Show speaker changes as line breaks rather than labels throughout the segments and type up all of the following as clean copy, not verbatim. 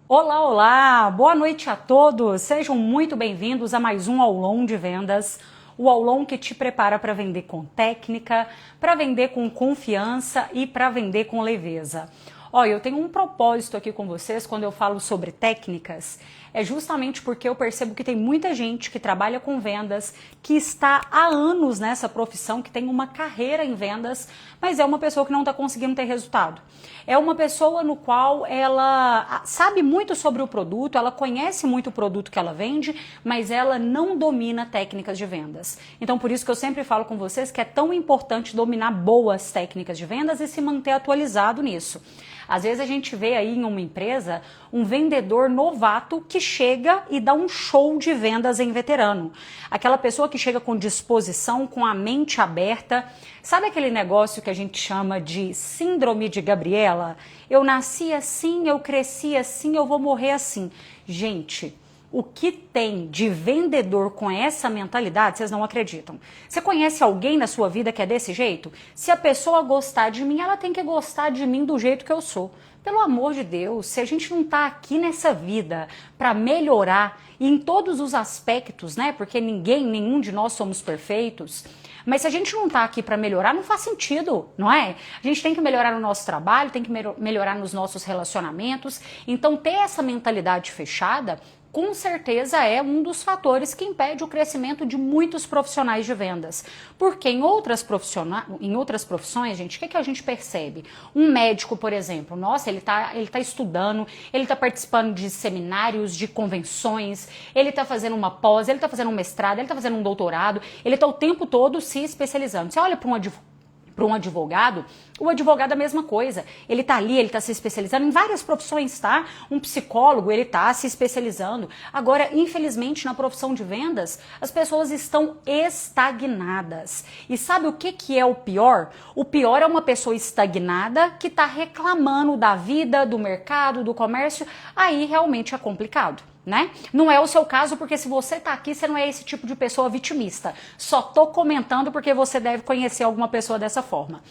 Olá, olá! Boa noite a todos! Sejam muito bem-vindos a mais um aulão de vendas. O aulão que te prepara para vender com técnica, para vender com confiança e para vender com leveza. Olha, eu tenho um propósito aqui com vocês quando eu falo sobre técnicas, é justamente porque eu percebo que tem muita gente que trabalha com vendas, que está há anos nessa profissão, que tem uma carreira em vendas, mas é uma pessoa que não está conseguindo ter resultado. É uma pessoa no qual ela sabe muito sobre o produto, ela conhece muito o produto que ela vende, mas ela não domina técnicas de vendas. Então, por isso que eu sempre falo com vocês que é tão importante dominar boas técnicas de vendas e se manter atualizado nisso. Às vezes a gente vê aí em uma empresa um vendedor novato que chega e dá um show de vendas em veterano. Aquela pessoa que chega com disposição, com a mente aberta. Sabe aquele negócio que a gente chama de síndrome de Gabriela? Eu nasci assim, eu cresci assim, eu vou morrer assim. Gente, o que tem de vendedor com essa mentalidade, vocês não acreditam. Você conhece alguém na sua vida que é desse jeito? Se a pessoa gostar de mim, ela tem que gostar de mim do jeito que eu sou. Pelo amor de Deus, se a gente não tá aqui nessa vida para melhorar e em todos os aspectos, né? Porque nenhum de nós somos perfeitos. Mas se a gente não tá aqui para melhorar, não faz sentido, não é? A gente tem que melhorar no nosso trabalho, tem que melhorar nos nossos relacionamentos. Então, ter essa mentalidade fechada com certeza é um dos fatores que impede o crescimento de muitos profissionais de vendas. Porque em outras profissões, gente, o que a gente percebe? Um médico, por exemplo, nossa, ele tá estudando, ele tá participando de seminários, de convenções, ele tá fazendo uma pós, ele tá fazendo um mestrado, ele tá fazendo um doutorado, ele tá o tempo todo se especializando. Você olha para um advogado, o advogado é a mesma coisa. Ele tá ali, ele tá se especializando em várias profissões, tá? Um psicólogo, ele tá se especializando. Agora, infelizmente, na profissão de vendas, as pessoas estão estagnadas. E sabe o que é o pior? O pior é uma pessoa estagnada que tá reclamando da vida, do mercado, do comércio. Aí realmente é complicado. Né? Não é o seu caso, porque se você tá aqui, você não é esse tipo de pessoa vitimista. Só tô comentando porque você deve conhecer alguma pessoa dessa forma.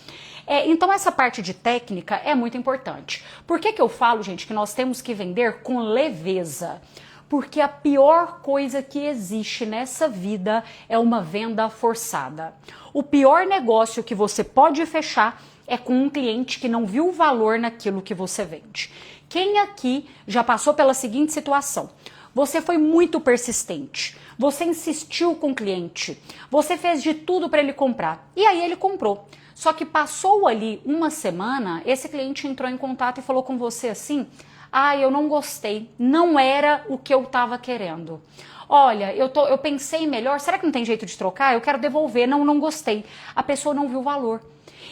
Então essa parte de técnica é muito importante. Por que eu falo, gente, que nós temos que vender com leveza? Porque a pior coisa que existe nessa vida é uma venda forçada. O pior negócio que você pode fechar é com um cliente que não viu o valor naquilo que você vende. Quem aqui já passou pela seguinte situação? Você foi muito persistente, você insistiu com o cliente, você fez de tudo para ele comprar e aí ele comprou. Só que passou ali uma semana, esse cliente entrou em contato e falou com você assim: ah, eu não gostei, não era o que eu estava querendo. Olha, eu pensei melhor, será que não tem jeito de trocar? Eu quero devolver, não gostei. A pessoa não viu o valor.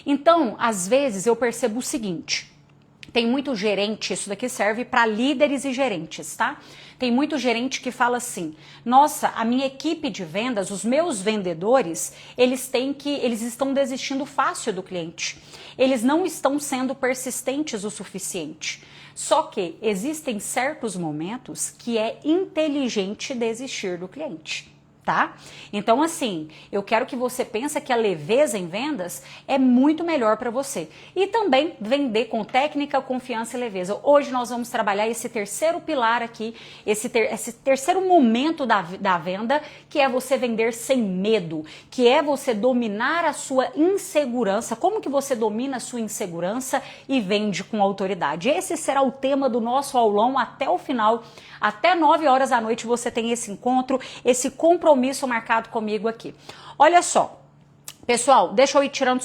Então, às vezes eu percebo o seguinte: tem muito gerente, isso daqui serve para líderes e gerentes, tá? Tem muito gerente que fala assim: nossa, a minha equipe de vendas, os meus vendedores, eles estão desistindo fácil do cliente. Eles não estão sendo persistentes o suficiente. Só que existem certos momentos que é inteligente desistir do cliente. Tá? Então, assim, eu quero que você pense que a leveza em vendas é muito melhor para você. E também vender com técnica, confiança e leveza. Hoje nós vamos trabalhar esse terceiro pilar aqui, esse terceiro momento da venda, que é você vender sem medo, que é você dominar a sua insegurança. Como que você domina a sua insegurança e vende com autoridade? Esse será o tema do nosso aulão até o final. Até 9 horas da noite você tem esse encontro, esse compromisso marcado comigo aqui. Olha só, pessoal, deixa eu ir tirando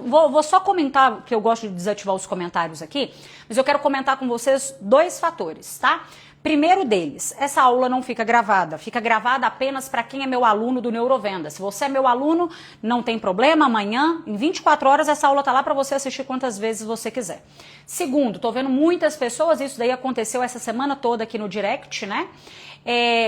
vou só comentar, que eu gosto de desativar os comentários aqui, mas eu quero comentar com vocês dois fatores, tá? Primeiro deles, essa aula não fica gravada apenas para quem é meu aluno do Neurovenda. Se você é meu aluno, não tem problema, amanhã, em 24 horas, essa aula tá lá para você assistir quantas vezes você quiser. Segundo, tô vendo muitas pessoas, isso daí aconteceu essa semana toda aqui no direct, né?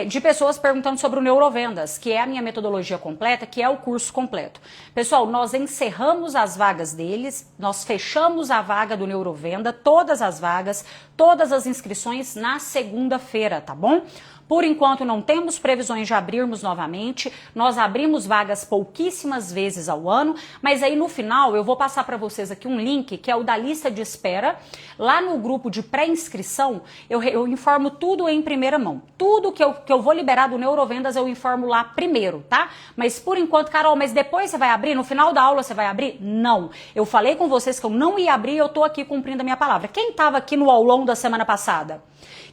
de pessoas perguntando sobre o Neurovendas, que é a minha metodologia completa, que é o curso completo. Pessoal, nós encerramos as vagas deles, nós fechamos a vaga do Neurovenda, todas as vagas, todas as inscrições na segunda-feira, tá bom? Por enquanto não temos previsões de abrirmos novamente, nós abrimos vagas pouquíssimas vezes ao ano, mas aí no final eu vou passar para vocês aqui um link que é o da lista de espera. Lá no grupo de pré-inscrição eu informo tudo em primeira mão. Tudo que eu vou liberar do Neurovendas eu informo lá primeiro, tá? Mas por enquanto, Carol, mas depois você vai abrir? No final da aula você vai abrir? Não. Eu falei com vocês que eu não ia abrir e eu tô aqui cumprindo a minha palavra. Quem estava aqui no aulão da semana passada?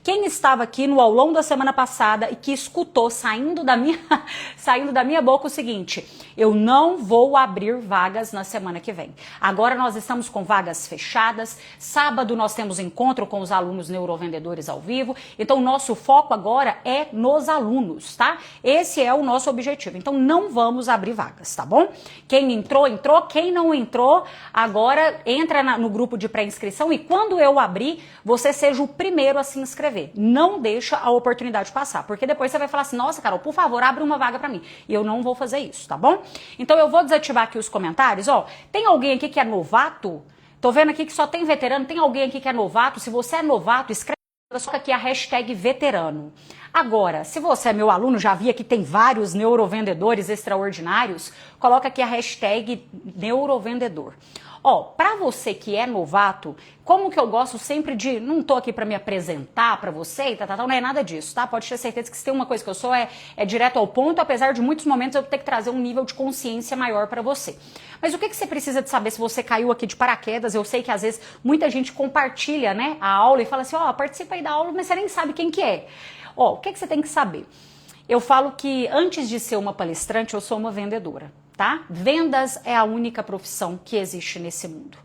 Quem estava aqui no aulão da semana passada e que escutou saindo da minha boca o seguinte: eu não vou abrir vagas na semana que vem. Agora nós estamos com vagas fechadas. Sábado nós temos encontro com os alunos neurovendedores ao vivo. Então o nosso foco agora é nos alunos, tá? Esse é o nosso objetivo. Então não vamos abrir vagas, tá bom? Quem entrou, entrou. Quem não entrou, agora entra no grupo de pré-inscrição e quando eu abrir, você seja o primeiro a se inscrever. Não deixa a oportunidade passar, porque depois você vai falar assim: nossa, Carol, por favor, abre uma vaga pra mim. E eu não vou fazer isso, tá bom? Então eu vou desativar aqui os comentários, ó. Tem alguém aqui que é novato? Tô vendo aqui que só tem veterano. Tem alguém aqui que é novato? Se você é novato, escreve só aqui a hashtag veterano. Agora, se você é meu aluno, já vi que tem vários neurovendedores extraordinários, coloca aqui a hashtag neurovendedor. Ó, pra você que é novato, como que eu gosto sempre de, não tô aqui pra me apresentar pra você e tal, não é nada disso, tá? Pode ter certeza que se tem uma coisa que eu sou é direto ao ponto, apesar de muitos momentos eu ter que trazer um nível de consciência maior pra você. Mas o que você precisa de saber se você caiu aqui de paraquedas? Eu sei que às vezes muita gente compartilha, né, a aula e fala assim: ó, participa aí da aula, mas você nem sabe quem que é. Ó, o que você tem que saber? Eu falo que antes de ser uma palestrante, eu sou uma vendedora, tá? Vendas é a única profissão que existe nesse mundo.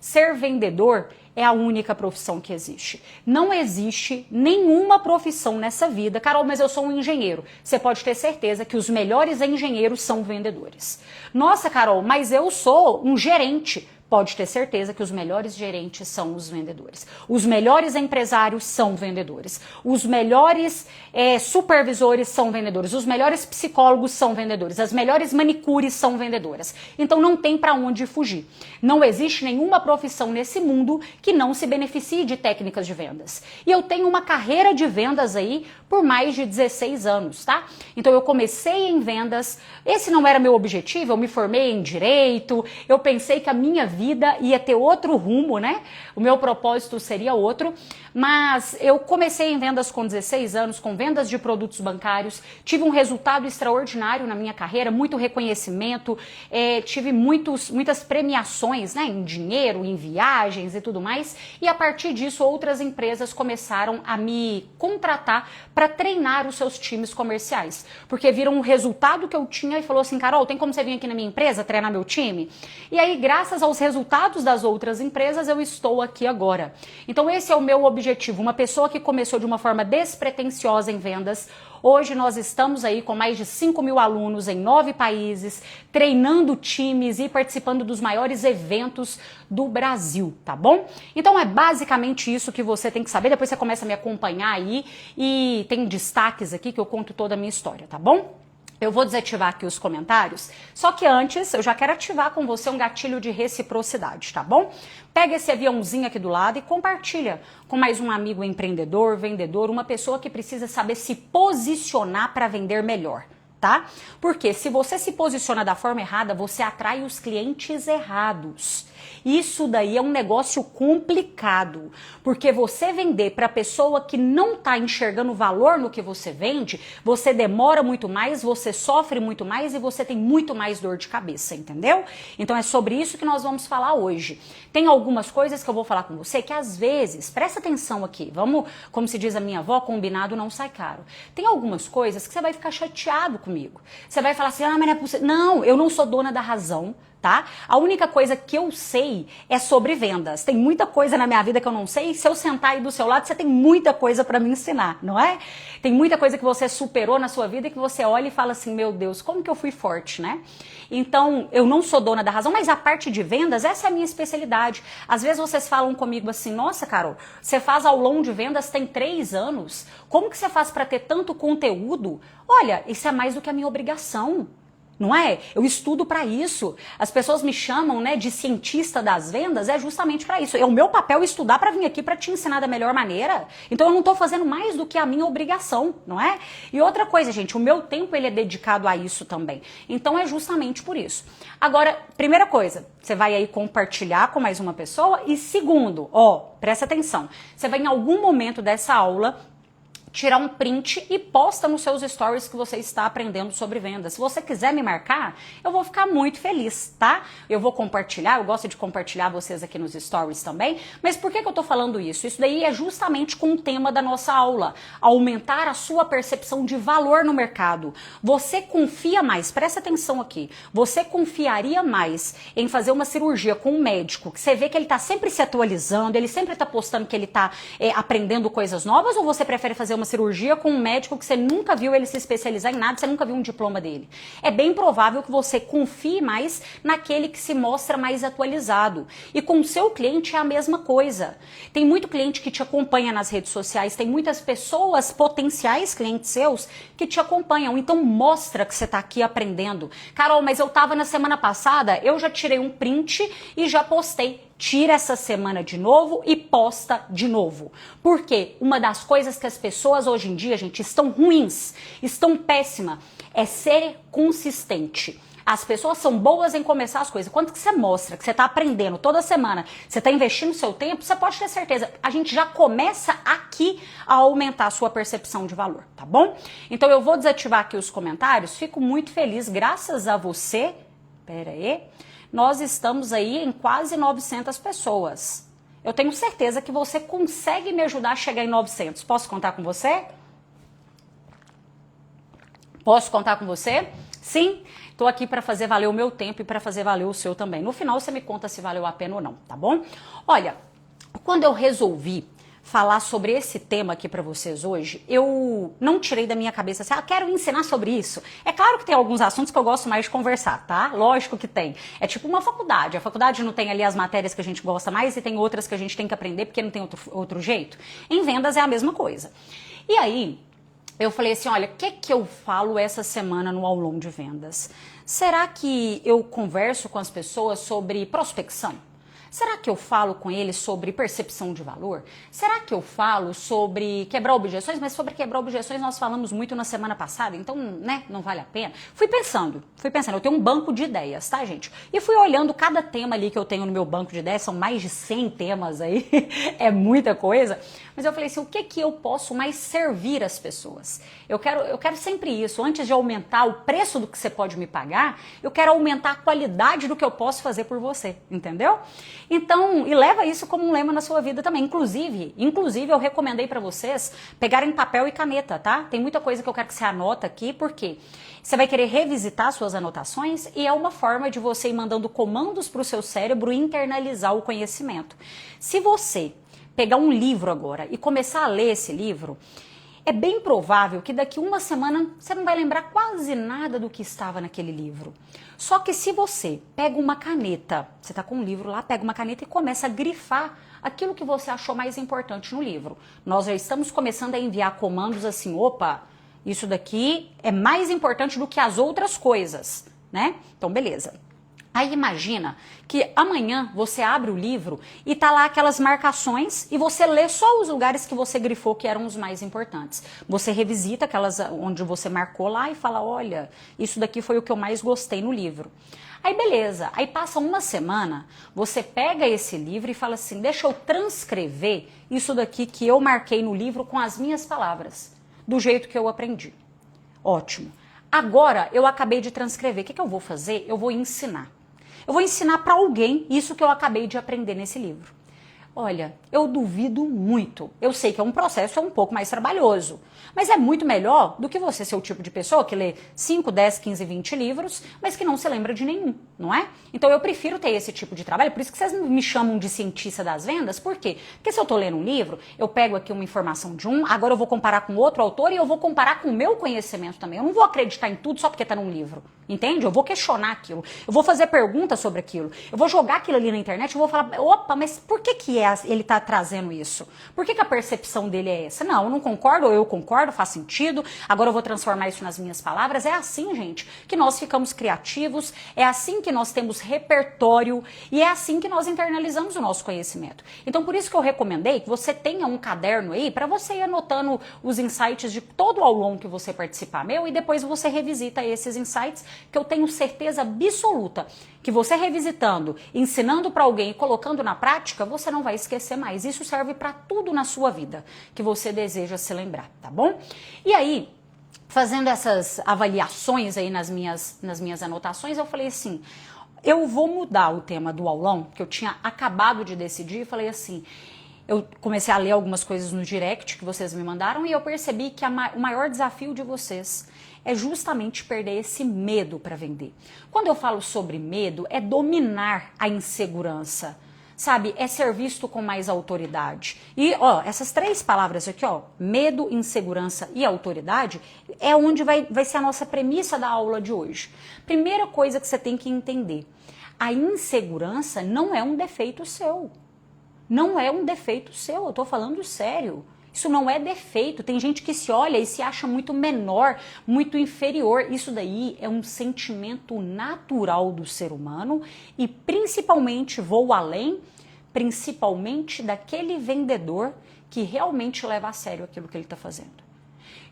Ser vendedor é a única profissão que existe. Não existe nenhuma profissão nessa vida. Carol, mas eu sou um engenheiro. Você pode ter certeza que os melhores engenheiros são vendedores. Nossa, Carol, mas eu sou um gerente. Pode ter certeza que os melhores gerentes são os vendedores. Os melhores empresários são vendedores. Os melhores supervisores são vendedores. Os melhores psicólogos são vendedores. As melhores manicures são vendedoras. Então não tem para onde fugir. Não existe nenhuma profissão nesse mundo que não se beneficie de técnicas de vendas. E eu tenho uma carreira de vendas aí por mais de 16 anos, tá? Então eu comecei em vendas. Esse não era meu objetivo. Eu me formei em direito. Eu pensei que a minha vida ia ter outro rumo, né? O meu propósito seria outro, mas eu comecei em vendas com 16 anos, com vendas de produtos bancários, tive um resultado extraordinário na minha carreira, muito reconhecimento, tive muitas premiações, né, em dinheiro, em viagens e tudo mais, e a partir disso outras empresas começaram a me contratar para treinar os seus times comerciais, porque viram o resultado que eu tinha e falou assim: Carol, tem como você vir aqui na minha empresa treinar meu time? E aí, graças aos resultados das outras empresas, eu estou aqui agora. Então esse é o meu objetivo, uma pessoa que começou de uma forma despretensiosa em vendas. Hoje nós estamos aí com mais de 5.000 alunos em 9 países, treinando times e participando dos maiores eventos do Brasil, tá bom? Então é basicamente isso que você tem que saber, depois você começa a me acompanhar aí e tem destaques aqui que eu conto toda a minha história, tá bom? Eu vou desativar aqui os comentários, só que antes eu já quero ativar com você um gatilho de reciprocidade, tá bom? Pega esse aviãozinho aqui do lado e compartilha com mais um amigo empreendedor, vendedor, uma pessoa que precisa saber se posicionar para vender melhor, tá? Porque se você se posiciona da forma errada, você atrai os clientes errados. Isso daí é um negócio complicado, porque você vender para a pessoa que não está enxergando valor no que você vende, você demora muito mais, você sofre muito mais e você tem muito mais dor de cabeça, entendeu? Então é sobre isso que nós vamos falar hoje. Tem algumas coisas que eu vou falar com você que às vezes, presta atenção aqui, vamos, como se diz a minha avó, combinado não sai caro. Tem algumas coisas que você vai ficar chateado comigo. Você vai falar assim: ah, mas não é possível. Não, eu não sou dona da razão. tá? A única coisa que eu sei é sobre vendas. Tem muita coisa na minha vida que eu não sei. Se eu sentar aí do seu lado, você tem muita coisa para me ensinar, não é? Tem muita coisa que você superou na sua vida e que você olha e fala assim, meu Deus, como que eu fui forte, né? Então, eu não sou dona da razão, mas a parte de vendas, essa é a minha especialidade. Às vezes vocês falam comigo assim, nossa, Carol, você faz aulão de vendas tem 3 anos. Como que você faz para ter tanto conteúdo? Olha, isso é mais do que a minha obrigação. Não é? Eu estudo para isso. As pessoas me chamam, né, de cientista das vendas, é justamente para isso. É o meu papel estudar para vir aqui para te ensinar da melhor maneira. Então eu não estou fazendo mais do que a minha obrigação, não é? E outra coisa, gente, o meu tempo ele é dedicado a isso também. Então é justamente por isso. Agora, primeira coisa, você vai aí compartilhar com mais uma pessoa e segundo, presta atenção, você vai em algum momento dessa aula tirar um print e posta nos seus stories que você está aprendendo sobre vendas. Se você quiser me marcar, eu vou ficar muito feliz, tá? Eu vou compartilhar, eu gosto de compartilhar vocês aqui nos stories também, mas por que eu tô falando isso? Isso daí é justamente com o tema da nossa aula, aumentar a sua percepção de valor no mercado. Você confia mais, presta atenção aqui, você confiaria mais em fazer uma cirurgia com um médico, que você vê que ele tá sempre se atualizando, ele sempre tá postando que ele tá aprendendo coisas novas, ou você prefere fazer uma cirurgia com um médico que você nunca viu ele se especializar em nada, você nunca viu um diploma dele? É bem provável que você confie mais naquele que se mostra mais atualizado. E com o seu cliente é a mesma coisa. Tem muito cliente que te acompanha nas redes sociais, tem muitas pessoas, potenciais clientes seus, que te acompanham. Então mostra que você está aqui aprendendo. Carol, mas eu estava na semana passada, eu já tirei um print e já postei. Tira essa semana de novo e posta de novo. Porque uma das coisas que as pessoas hoje em dia, gente, estão ruins, estão péssimas, é ser consistente. As pessoas são boas em começar as coisas. Quanto que você mostra que você está aprendendo toda semana, você está investindo seu tempo, você pode ter certeza. A gente já começa aqui a aumentar a sua percepção de valor, tá bom? Então eu vou desativar aqui os comentários. Fico muito feliz, graças a você. Pera aí. Nós estamos aí em quase 900 pessoas. Eu tenho certeza que você consegue me ajudar a chegar em 900. Posso contar com você? Posso contar com você? Sim, estou aqui para fazer valer o meu tempo e para fazer valer o seu também. No final você me conta se valeu a pena ou não, tá bom? Olha, quando eu resolvi falar sobre esse tema aqui para vocês hoje, eu não tirei da minha cabeça assim, quero ensinar sobre isso. É claro que tem alguns assuntos que eu gosto mais de conversar, tá? Lógico que tem. É tipo uma faculdade. A faculdade não tem ali as matérias que a gente gosta mais e tem outras que a gente tem que aprender porque não tem outro jeito. Em vendas é a mesma coisa. E aí, eu falei assim, olha, o que eu falo essa semana no aulão de vendas? Será que eu converso com as pessoas sobre prospecção? Será que eu falo com eles sobre percepção de valor? Será que eu falo sobre quebrar objeções? Mas sobre quebrar objeções nós falamos muito na semana passada, então, né, não vale a pena. Fui pensando, eu tenho um banco de ideias, tá, gente? E fui olhando cada tema ali que eu tenho no meu banco de ideias, são mais de 100 temas aí, é muita coisa. Mas eu falei assim, o que eu posso mais servir as pessoas? Eu quero sempre isso, antes de aumentar o preço do que você pode me pagar, eu quero aumentar a qualidade do que eu posso fazer por você, entendeu? Então, e leva isso como um lema na sua vida também. Inclusive eu recomendei para vocês pegarem papel e caneta, tá? Tem muita coisa que eu quero que você anota aqui, porque você vai querer revisitar suas anotações e é uma forma de você ir mandando comandos para o seu cérebro internalizar o conhecimento. Se você pegar um livro agora e começar a ler esse livro, é bem provável que daqui uma semana você não vai lembrar quase nada do que estava naquele livro. Só que se você pega uma caneta, você está com um livro lá, pega uma caneta e começa a grifar aquilo que você achou mais importante no livro. Nós já estamos começando a enviar comandos assim, opa, isso daqui é mais importante do que as outras coisas, né? Então, beleza. Aí imagina que amanhã você abre o livro e tá lá aquelas marcações e você lê só os lugares que você grifou que eram os mais importantes. Você revisita aquelas onde você marcou lá e fala, olha, isso daqui foi o que eu mais gostei no livro. Aí beleza, aí passa uma semana, você pega esse livro e fala assim, deixa eu transcrever isso daqui que eu marquei no livro com as minhas palavras, do jeito que eu aprendi. Ótimo. Agora eu acabei de transcrever, o que eu vou fazer? Eu vou ensinar. Eu vou ensinar para alguém isso que eu acabei de aprender nesse livro. Olha, eu duvido muito. Eu sei que é um processo um pouco mais trabalhoso, mas é muito melhor do que você ser o tipo de pessoa que lê 5, 10, 15, 20 livros, mas que não se lembra de nenhum, não é? Então eu prefiro ter esse tipo de trabalho, por isso que vocês me chamam de cientista das vendas, por quê? Porque se eu tô lendo um livro, eu pego aqui uma informação de um, agora eu vou comparar com outro autor e eu vou comparar com o meu conhecimento também. Eu não vou acreditar em tudo só porque tá num livro, entende? Eu vou questionar aquilo, eu vou fazer perguntas sobre aquilo, eu vou jogar aquilo ali na internet, eu vou falar, opa, mas por que ele tá trazendo isso? Por que a percepção dele é essa? Não, eu não concordo, ou eu concordo, faz sentido, agora eu vou transformar isso nas minhas palavras. É assim, gente, que nós ficamos criativos, é assim que nós temos repertório e é assim que nós internalizamos o nosso conhecimento. Então, por isso que eu recomendei que você tenha um caderno aí para você ir anotando os insights de todo o aulão que você participar meu e depois você revisita esses insights, que eu tenho certeza absoluta que você revisitando, ensinando para alguém e colocando na prática, você não vai esquecer mais. Isso serve para tudo na sua vida que você deseja se lembrar, tá bom? E aí, fazendo essas avaliações aí nas minhas anotações, eu falei assim, eu vou mudar o tema do aulão, que eu tinha acabado de decidir, e falei assim, eu comecei a ler algumas coisas no direct que vocês me mandaram e eu percebi que o maior desafio de vocês é justamente perder esse medo para vender. Quando eu falo sobre medo, é dominar a insegurança, sabe? É ser visto com mais autoridade. E, ó, essas 3 palavras aqui, ó, medo, insegurança e autoridade, é onde vai ser a nossa premissa da aula de hoje. Primeira coisa que você tem que entender, a insegurança não é um defeito seu. Não é um defeito seu, eu tô falando sério. Isso não é defeito. Tem gente que se olha e se acha muito menor, muito inferior. Isso daí é um sentimento natural do ser humano e principalmente, vou além, principalmente daquele vendedor que realmente leva a sério aquilo que ele está fazendo.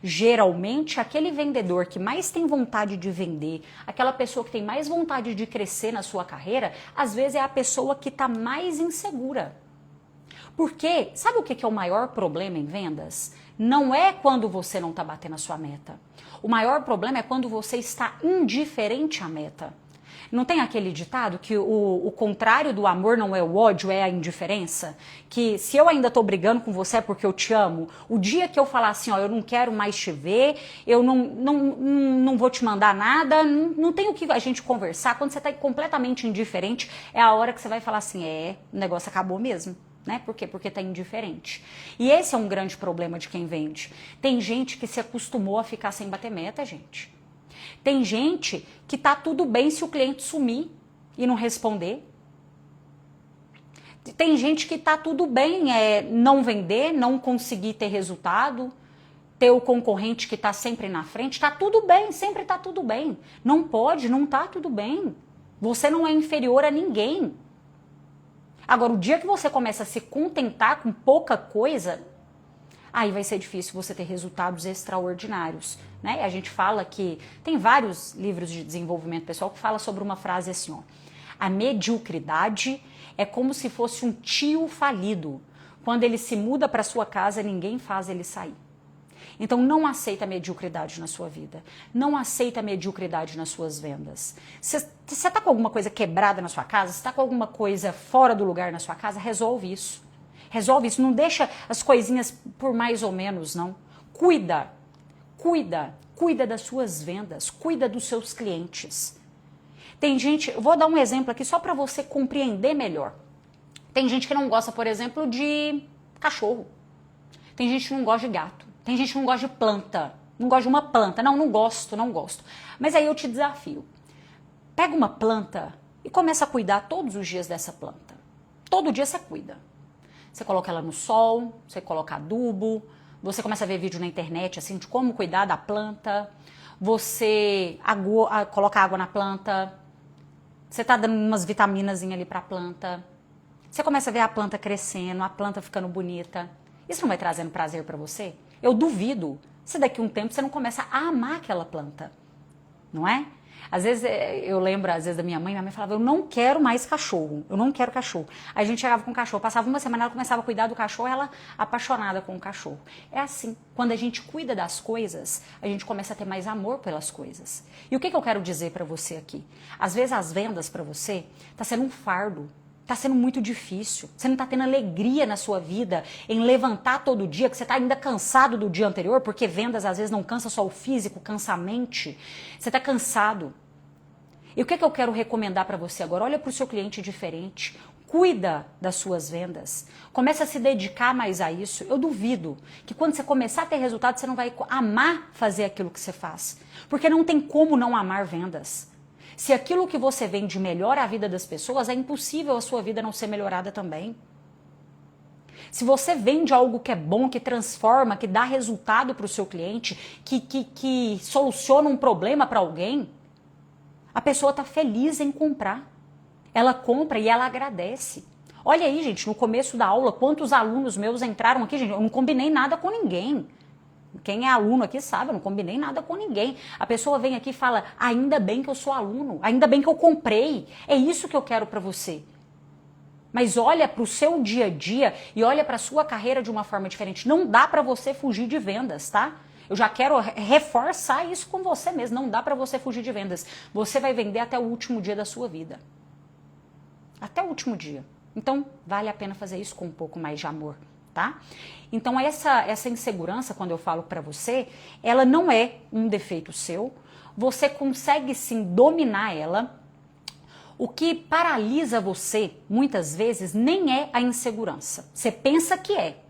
Geralmente, aquele vendedor que mais tem vontade de vender, aquela pessoa que tem mais vontade de crescer na sua carreira, às vezes é a pessoa que está mais insegura. Porque, sabe o que é o maior problema em vendas? Não é quando você não está batendo a sua meta. O maior problema é quando você está indiferente à meta. Não tem aquele ditado que o contrário do amor não é o ódio, é a indiferença? Que se eu ainda estou brigando com você é porque eu te amo. O dia que eu falar assim, ó, eu não quero mais te ver, eu não vou te mandar nada, não tem o que a gente conversar. Quando você está completamente indiferente, é a hora que você vai falar assim, o negócio acabou mesmo. Né? Por quê? Porque está indiferente. E esse é um grande problema de quem vende. Tem gente que se acostumou a ficar sem bater meta, gente. Tem gente que tá tudo bem se o cliente sumir e não responder. Tem gente que tá tudo bem não vender, não conseguir ter resultado, ter o concorrente que tá sempre na frente. Tá tudo bem, sempre tá tudo bem. Não pode, não tá tudo bem. Você não é inferior a ninguém. Agora, o dia que você começa a se contentar com pouca coisa, aí vai ser difícil você ter resultados extraordinários, né? A gente fala que tem vários livros de desenvolvimento pessoal que fala sobre uma frase assim, ó, a mediocridade é como se fosse um tio falido. Quando ele se muda para sua casa, ninguém faz ele sair. Então não aceita a mediocridade na sua vida. Não aceita a mediocridade nas suas vendas. Você está com alguma coisa quebrada na sua casa? Você está com alguma coisa fora do lugar na sua casa? Resolve isso. Resolve isso. Não deixa as coisinhas por mais ou menos, não. Cuida das suas vendas. Cuida dos seus clientes. Tem gente, eu vou dar um exemplo aqui só para você compreender melhor. Tem gente que não gosta, por exemplo, de cachorro. Tem gente que não gosta de gato. Tem gente que não gosta de planta, não gosta de uma planta. Não gosto. Mas aí eu te desafio. Pega uma planta e começa a cuidar todos os dias dessa planta. Todo dia você cuida. Você coloca ela no sol, você coloca adubo, você começa a ver vídeo na internet assim de como cuidar da planta, você coloca água na planta, você tá dando umas vitaminas ali pra planta, você começa a ver a planta crescendo, a planta ficando bonita. Isso não vai trazendo prazer pra você? Eu duvido se daqui a um tempo você não começa a amar aquela planta, não é? Às vezes, eu lembro da minha mãe falava, eu não quero mais cachorro, eu não quero cachorro. Aí a gente chegava com o cachorro, passava uma semana, ela começava a cuidar do cachorro, ela apaixonada com o cachorro. É assim, quando a gente cuida das coisas, a gente começa a ter mais amor pelas coisas. E o que eu quero dizer pra você aqui? Às vezes as vendas pra você tá sendo um fardo, Tá sendo muito difícil. Você não tá tendo alegria na sua vida em levantar todo dia, que você tá ainda cansado do dia anterior, porque vendas às vezes não cansa só o físico, cansa a mente. Você tá cansado. E o que é que eu quero recomendar para você agora? Olha para o seu cliente diferente. Cuida das suas vendas. Começa a se dedicar mais a isso. Eu duvido que quando você começar a ter resultado, você não vai amar fazer aquilo que você faz. Porque não tem como não amar vendas. Se aquilo que você vende melhora a vida das pessoas, é impossível a sua vida não ser melhorada também. Se você vende algo que é bom, que transforma, que dá resultado para o seu cliente, que soluciona um problema para alguém, a pessoa está feliz em comprar. Ela compra e ela agradece. Olha aí, gente, no começo da aula, quantos alunos meus entraram aqui, gente? Eu não combinei nada com ninguém. Quem é aluno aqui sabe, eu não combinei nada com ninguém. A pessoa vem aqui e fala, ainda bem que eu sou aluno, ainda bem que eu comprei. É isso que eu quero para você. Mas olha para o seu dia a dia e olha para a sua carreira de uma forma diferente. Não dá para você fugir de vendas, tá? Eu já quero reforçar isso com você mesmo. Não dá para você fugir de vendas. Você vai vender até o último dia da sua vida. Até o último dia. Então, vale a pena fazer isso com um pouco mais de amor, tá? Então, essa insegurança, quando eu falo para você, ela não é um defeito seu. Você consegue sim dominar ela. O que paralisa você, muitas vezes, nem é a insegurança. Você pensa que é.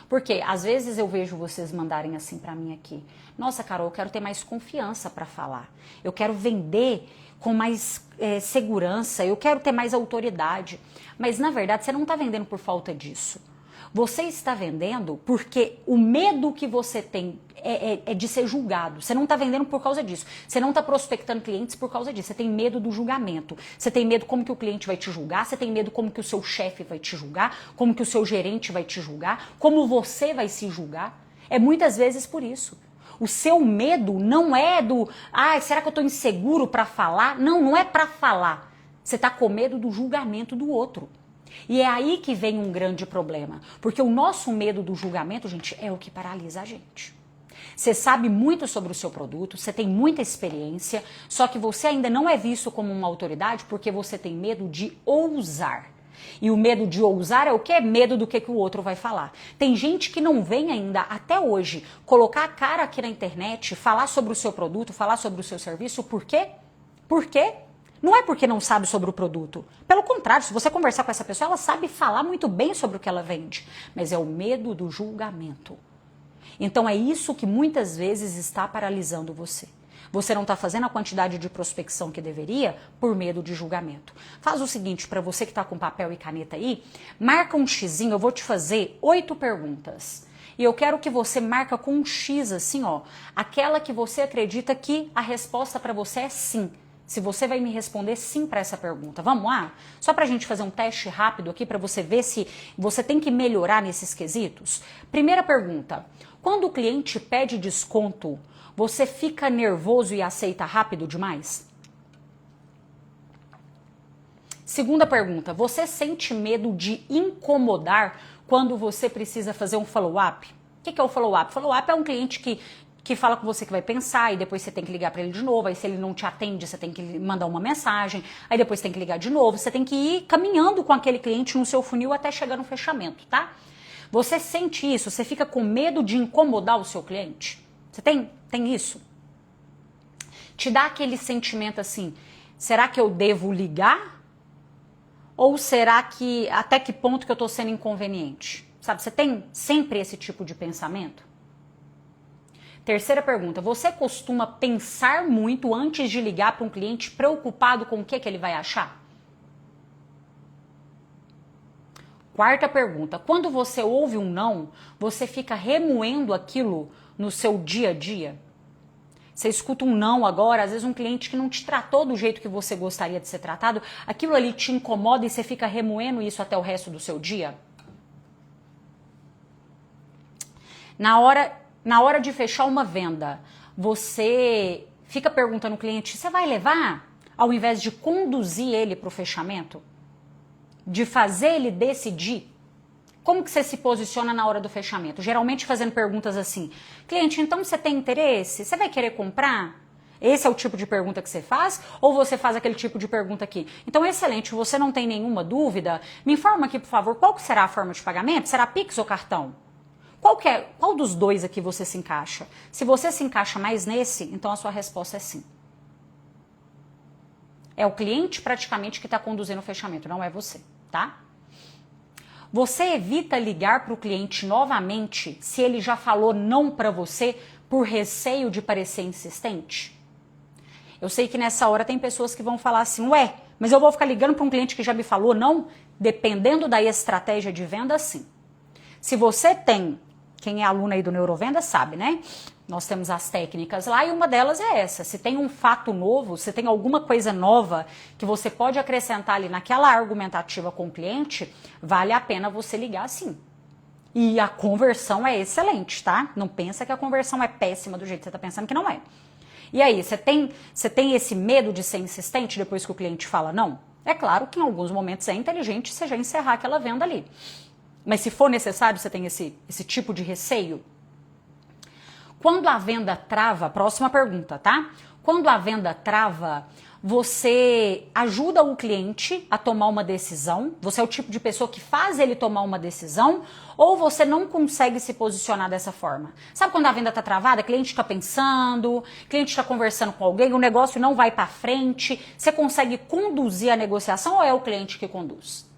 Porque às vezes eu vejo vocês mandarem assim para mim aqui. Nossa, Carol, eu quero ter mais confiança para falar. Eu quero vender com mais segurança. Eu quero ter mais autoridade. Mas na verdade você não está vendendo por falta disso. Você está vendendo porque o medo que você tem é de ser julgado. Você não está vendendo por causa disso. Você não está prospectando clientes por causa disso. Você tem medo do julgamento. Você tem medo como que o cliente vai te julgar. Você tem medo como que o seu chefe vai te julgar. Como que o seu gerente vai te julgar. Como você vai se julgar. É muitas vezes por isso. O seu medo não é do... será que eu estou inseguro para falar? Não, não é para falar. Você está com medo do julgamento do outro. E é aí que vem um grande problema, porque o nosso medo do julgamento, gente, é o que paralisa a gente. Você sabe muito sobre o seu produto, você tem muita experiência, só que você ainda não é visto como uma autoridade porque você tem medo de ousar. E o medo de ousar é o quê? Medo do que o outro vai falar. Tem gente que não vem ainda, até hoje, colocar a cara aqui na internet, falar sobre o seu produto, falar sobre o seu serviço, por quê? Por quê? Não é porque não sabe sobre o produto. Pelo contrário, se você conversar com essa pessoa, ela sabe falar muito bem sobre o que ela vende. Mas é o medo do julgamento. Então é isso que muitas vezes está paralisando você. Você não está fazendo a quantidade de prospecção que deveria por medo de julgamento. Faz o seguinte, para você que está com papel e caneta aí, marca um xizinho, eu vou te fazer 8 perguntas. E eu quero que você marca com um X assim, ó, aquela que você acredita que a resposta para você é sim. Se você vai me responder sim para essa pergunta. Vamos lá? Só para a gente fazer um teste rápido aqui para você ver se você tem que melhorar nesses quesitos. Primeira pergunta. Quando o cliente pede desconto, você fica nervoso e aceita rápido demais? Segunda pergunta. Você sente medo de incomodar quando você precisa fazer um follow-up? O que é o follow-up? Follow-up é um cliente que fala com você que vai pensar e depois você tem que ligar para ele de novo, aí se ele não te atende, você tem que mandar uma mensagem, aí depois tem que ligar de novo, você tem que ir caminhando com aquele cliente no seu funil até chegar no fechamento, tá? Você sente isso? Você fica com medo de incomodar o seu cliente? Você tem isso? Te dá aquele sentimento assim, será que eu devo ligar? Ou será que, até que ponto que eu tô sendo inconveniente? Sabe, você tem sempre esse tipo de pensamento? Terceira pergunta, você costuma pensar muito antes de ligar para um cliente preocupado com o que ele vai achar? Quarta pergunta, quando você ouve um não, você fica remoendo aquilo no seu dia a dia? Você escuta um não agora, às vezes um cliente que não te tratou do jeito que você gostaria de ser tratado, aquilo ali te incomoda e você fica remoendo isso até o resto do seu dia? Na hora de fechar uma venda, você fica perguntando ao cliente, você vai levar? Ao invés de conduzir ele para o fechamento? De fazer ele decidir? Como que você se posiciona na hora do fechamento? Geralmente fazendo perguntas assim, cliente, então você tem interesse? Você vai querer comprar? Esse é o tipo de pergunta que você faz? Ou você faz aquele tipo de pergunta aqui? Então, excelente, você não tem nenhuma dúvida? Me informa aqui, por favor, qual que será a forma de pagamento? Será Pix ou cartão? Qual dos dois aqui você se encaixa? Se você se encaixa mais nesse, então a sua resposta é sim. É o cliente praticamente que está conduzindo o fechamento, não é você, tá? Você evita ligar para o cliente novamente se ele já falou não para você por receio de parecer insistente? Eu sei que nessa hora tem pessoas que vão falar assim, ué, mas eu vou ficar ligando para um cliente que já me falou não? Dependendo da estratégia de venda, sim. Se você tem, quem é aluno aí do Neurovenda sabe, né? Nós temos as técnicas lá e uma delas é essa. Se tem um fato novo, se tem alguma coisa nova que você pode acrescentar ali naquela argumentativa com o cliente, vale a pena você ligar sim. E a conversão é excelente, tá? Não pensa que a conversão é péssima do jeito que você está pensando que não é. E aí, você tem esse medo de ser insistente depois que o cliente fala não? É claro que em alguns momentos é inteligente você já encerrar aquela venda ali. Mas se for necessário, você tem esse tipo de receio? Quando a venda trava, próxima pergunta, tá? Quando a venda trava, você ajuda o cliente a tomar uma decisão? Você é o tipo de pessoa que faz ele tomar uma decisão? Ou você não consegue se posicionar dessa forma? Sabe quando a venda está travada, o cliente está pensando, o cliente está conversando com alguém, o negócio não vai para frente, você consegue conduzir a negociação ou é o cliente que conduz?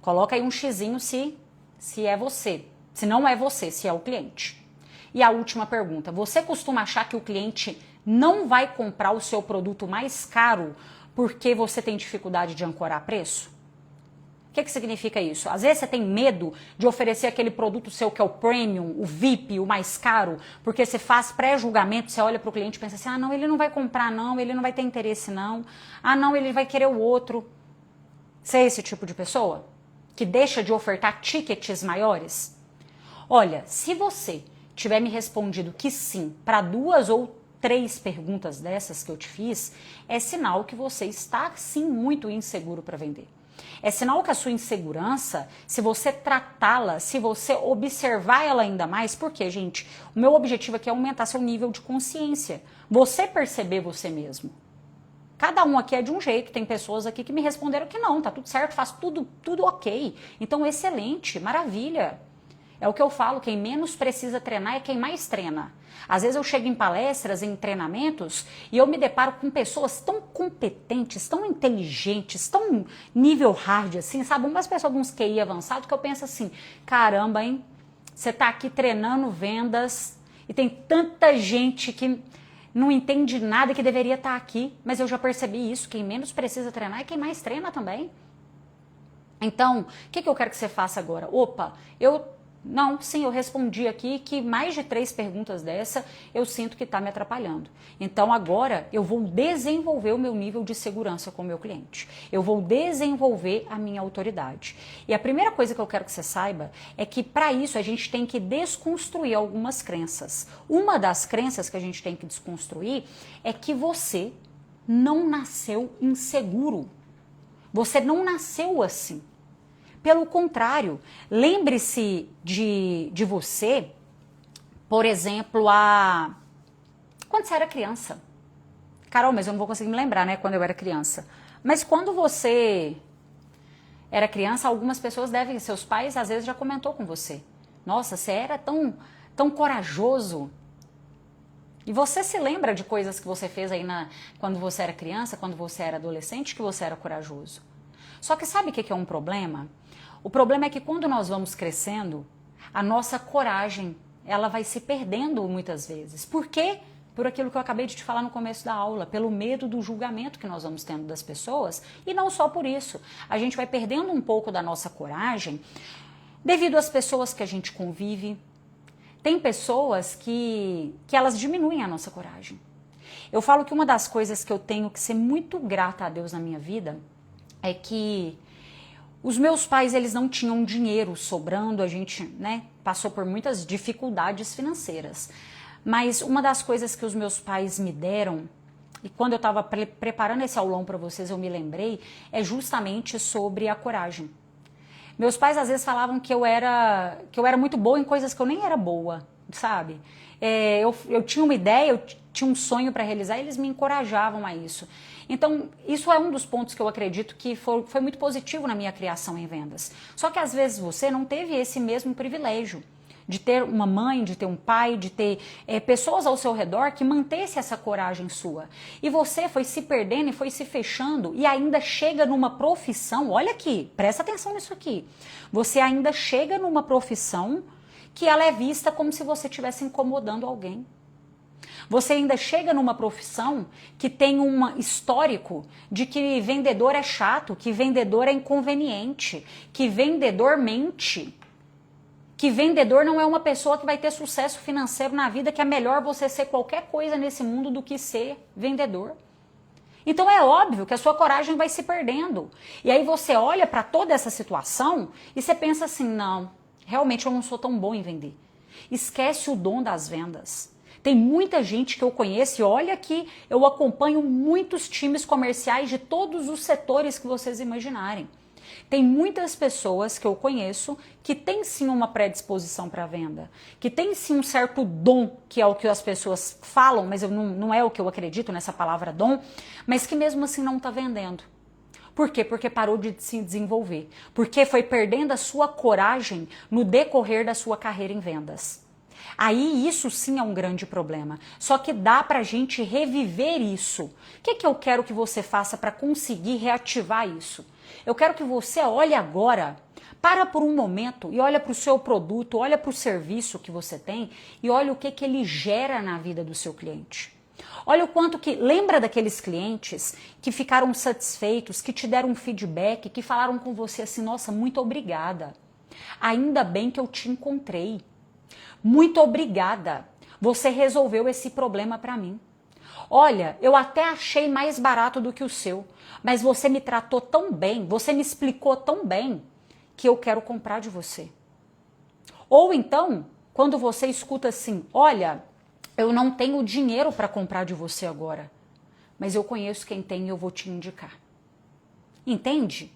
Coloca aí um xizinho se é você, se não é você, se é o cliente. E a última pergunta, você costuma achar que o cliente não vai comprar o seu produto mais caro porque você tem dificuldade de ancorar preço? O que significa isso? Às vezes você tem medo de oferecer aquele produto seu que é o premium, o VIP, o mais caro, porque você faz pré-julgamento, você olha para o cliente e pensa assim, ah não, ele não vai comprar não, ele não vai ter interesse não, ah não, ele vai querer o outro. Você é esse tipo de pessoa? Que deixa de ofertar tickets maiores? Olha, se você tiver me respondido que sim para 2 ou 3 perguntas dessas que eu te fiz, é sinal que você está sim muito inseguro para vender. É sinal que a sua insegurança, se você tratá-la, se você observar ela ainda mais, porque, gente, o meu objetivo aqui é aumentar seu nível de consciência. Você perceber você mesmo. Cada um aqui é de um jeito, tem pessoas aqui que me responderam que não, tá tudo certo, faz tudo ok. Então, excelente, maravilha. É o que eu falo, quem menos precisa treinar é quem mais treina. Às vezes eu chego em palestras, em treinamentos, e eu me deparo com pessoas tão competentes, tão inteligentes, tão nível hard assim, sabe? Umas pessoas de uns QI avançados que eu penso assim, caramba, hein? Você tá aqui treinando vendas e tem tanta gente que não entende nada que deveria estar aqui, mas eu já percebi isso, quem menos precisa treinar é quem mais treina também. Então, o que eu quero que você faça agora? Opa, eu respondi aqui que mais de 3 perguntas dessa eu sinto que está me atrapalhando. Então agora eu vou desenvolver o meu nível de segurança com o meu cliente. Eu vou desenvolver a minha autoridade. E a primeira coisa que eu quero que você saiba é que para isso a gente tem que desconstruir algumas crenças. Uma das crenças que a gente tem que desconstruir é que você não nasceu inseguro. Você não nasceu assim. Pelo contrário, lembre-se de você, por exemplo, quando você era criança. Carol, mas eu não vou conseguir me lembrar, né, quando eu era criança. Mas quando você era criança, algumas pessoas seus pais às vezes já comentou com você. Nossa, você era tão corajoso. E você se lembra de coisas que você fez aí quando você era criança, quando você era adolescente, que você era corajoso. Só que sabe o que é um problema? O problema é que quando nós vamos crescendo, a nossa coragem, ela vai se perdendo muitas vezes. Por quê? Por aquilo que eu acabei de te falar no começo da aula, pelo medo do julgamento que nós vamos tendo das pessoas, e não só por isso. A gente vai perdendo um pouco da nossa coragem devido às pessoas que a gente convive. Tem pessoas que elas diminuem a nossa coragem. Eu falo que uma das coisas que eu tenho que ser muito grata a Deus na minha vida é que os meus pais, eles não tinham dinheiro sobrando, a gente, né, passou por muitas dificuldades financeiras. Mas uma das coisas que os meus pais me deram, e quando eu estava preparando esse aulão para vocês eu me lembrei, é justamente sobre a coragem. Meus pais às vezes falavam que eu era muito boa em coisas que eu nem era boa. sabe? Eu tinha uma ideia, eu tinha um sonho para realizar, e eles me encorajavam a isso. Então, isso é um dos pontos que eu acredito que foi muito positivo na minha criação em vendas. Só que às vezes você não teve esse mesmo privilégio de ter uma mãe, de ter um pai, de ter pessoas ao seu redor que mantesse essa coragem sua. E você foi se perdendo e foi se fechando e ainda chega numa profissão, olha aqui, presta atenção nisso aqui. Você ainda chega numa profissão que ela é vista como se você estivesse incomodando alguém. Você ainda chega numa profissão que tem um histórico de que vendedor é chato, que vendedor é inconveniente, que vendedor mente, que vendedor não é uma pessoa que vai ter sucesso financeiro na vida, que é melhor você ser qualquer coisa nesse mundo do que ser vendedor. Então é óbvio que a sua coragem vai se perdendo. E aí você olha para toda essa situação e você pensa assim, não, realmente eu não sou tão bom em vender. Esquece o dom das vendas. Tem muita gente que eu conheço e olha que eu acompanho muitos times comerciais de todos os setores que vocês imaginarem. Tem muitas pessoas que eu conheço que têm sim uma predisposição para venda, que tem sim um certo dom, que é o que as pessoas falam, mas não é o que eu acredito nessa palavra dom, mas que mesmo assim não está vendendo. Por quê? Porque parou de se desenvolver, porque foi perdendo a sua coragem no decorrer da sua carreira em vendas. Aí isso sim é um grande problema. Só que dá pra gente reviver isso. O que eu quero que você faça para conseguir reativar isso? Eu quero que você olhe agora, para por um momento e olha para o seu produto, olha para o serviço que você tem e olha o que ele gera na vida do seu cliente. Olha o quanto que, lembra daqueles clientes que ficaram satisfeitos, que te deram um feedback, que falaram com você assim, nossa, muito obrigada. Ainda bem que eu te encontrei. Muito obrigada, você resolveu esse problema para mim. Olha, eu até achei mais barato do que o seu, mas você me tratou tão bem, você me explicou tão bem, que eu quero comprar de você. Ou então, quando você escuta assim, olha, eu não tenho dinheiro para comprar de você agora, mas eu conheço quem tem e eu vou te indicar. Entende?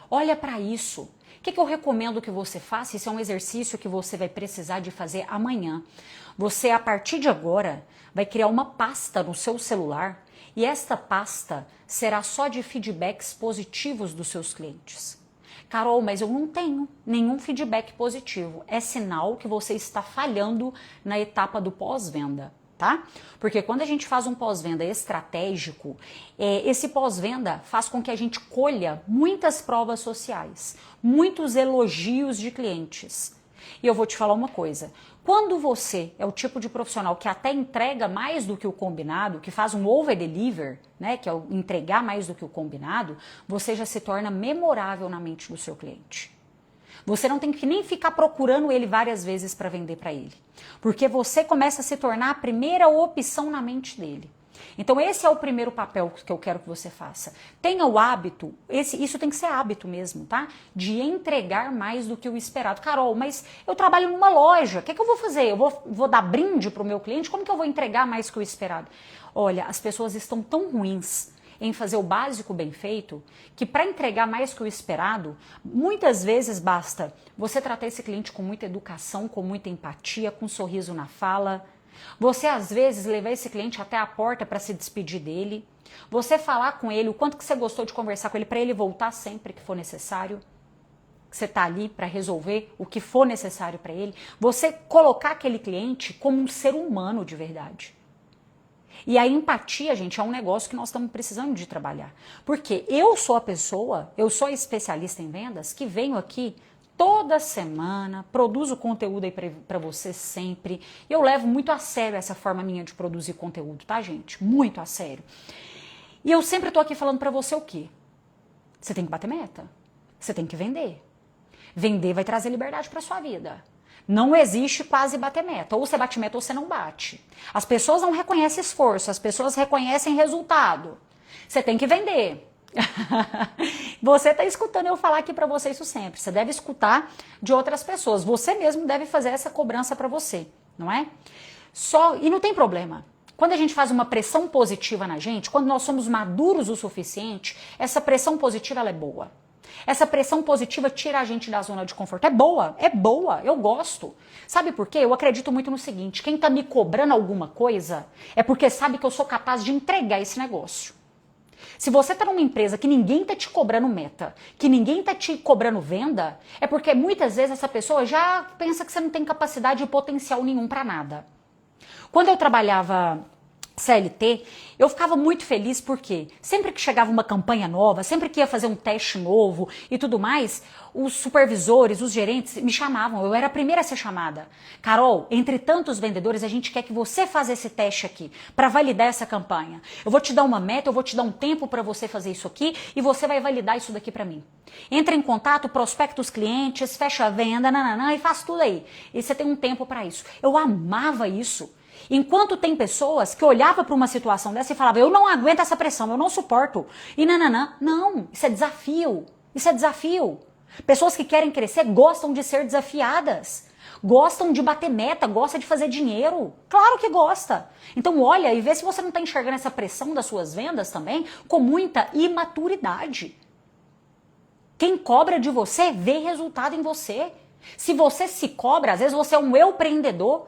Olha para isso. O que eu recomendo que você faça? Isso é um exercício que você vai precisar de fazer amanhã. Você, a partir de agora, vai criar uma pasta no seu celular e esta pasta será só de feedbacks positivos dos seus clientes. Carol, mas eu não tenho nenhum feedback positivo. É sinal que você está falhando na etapa do pós-venda. Tá? Porque quando a gente faz um pós-venda estratégico, esse pós-venda faz com que a gente colha muitas provas sociais, muitos elogios de clientes. E eu vou te falar uma coisa, quando você é o tipo de profissional que até entrega mais do que o combinado, que faz um over-deliver, né, que é o entregar mais do que o combinado, você já se torna memorável na mente do seu cliente. Você não tem que nem ficar procurando ele várias vezes para vender para ele. Porque você começa a se tornar a primeira opção na mente dele. Então esse é o primeiro papel que eu quero que você faça. Tenha o hábito, isso tem que ser hábito mesmo, tá? De entregar mais do que o esperado. Carol, mas eu trabalho numa loja, o que eu vou fazer? Eu vou dar brinde para o meu cliente? Como que eu vou entregar mais que o esperado? Olha, as pessoas estão tão ruins em fazer o básico bem feito, que para entregar mais que o esperado, muitas vezes basta você tratar esse cliente com muita educação, com muita empatia, com um sorriso na fala. Você, às vezes, levar esse cliente até a porta para se despedir dele. Você falar com ele o quanto que você gostou de conversar com ele para ele voltar sempre que for necessário. Você está ali para resolver o que for necessário para ele. Você colocar aquele cliente como um ser humano de verdade. E a empatia, gente, é um negócio que nós estamos precisando de trabalhar. Porque eu sou a pessoa, eu sou especialista em vendas, que venho aqui toda semana, produzo conteúdo aí para você sempre. E eu levo muito a sério essa forma minha de produzir conteúdo, tá, gente? Muito a sério. E eu sempre tô aqui falando para você o quê? Você tem que bater meta. Você tem que vender. Vender vai trazer liberdade para sua vida. Não existe quase bater meta. Ou você bate meta ou você não bate. As pessoas não reconhecem esforço, as pessoas reconhecem resultado. Você tem que vender. Você está escutando eu falar aqui para você isso sempre. Você deve escutar de outras pessoas. Você mesmo deve fazer essa cobrança para você, não é? E não tem problema. Quando a gente faz uma pressão positiva na gente, quando nós somos maduros o suficiente, essa pressão positiva ela é boa. Essa pressão positiva tira a gente da zona de conforto. É boa, eu gosto. Sabe por quê? Eu acredito muito no seguinte, quem tá me cobrando alguma coisa é porque sabe que eu sou capaz de entregar esse negócio. Se você tá numa empresa que ninguém tá te cobrando meta, que ninguém tá te cobrando venda, é porque muitas vezes essa pessoa já pensa que você não tem capacidade e potencial nenhum para nada. Quando eu trabalhava CLT, eu ficava muito feliz porque sempre que chegava uma campanha nova, sempre que ia fazer um teste novo e tudo mais, os supervisores, os gerentes me chamavam, eu era a primeira a ser chamada. Carol, entre tantos vendedores, a gente quer que você faça esse teste aqui para validar essa campanha. Eu vou te dar uma meta, eu vou te dar um tempo para você fazer isso aqui e você vai validar isso daqui para mim. Entra em contato, prospecta os clientes, fecha a venda, nananã, e faz tudo aí. E você tem um tempo para isso. Eu amava isso. Enquanto tem pessoas que olhavam para uma situação dessa e falavam, eu não aguento essa pressão, eu não suporto. E nananã, não, isso é desafio, isso é desafio. Pessoas que querem crescer gostam de ser desafiadas, gostam de bater meta, gostam de fazer dinheiro. Claro que gosta. Então olha e vê se você não está enxergando essa pressão das suas vendas também com muita imaturidade. Quem cobra de você vê resultado em você. Se você se cobra, às vezes você é um empreendedor,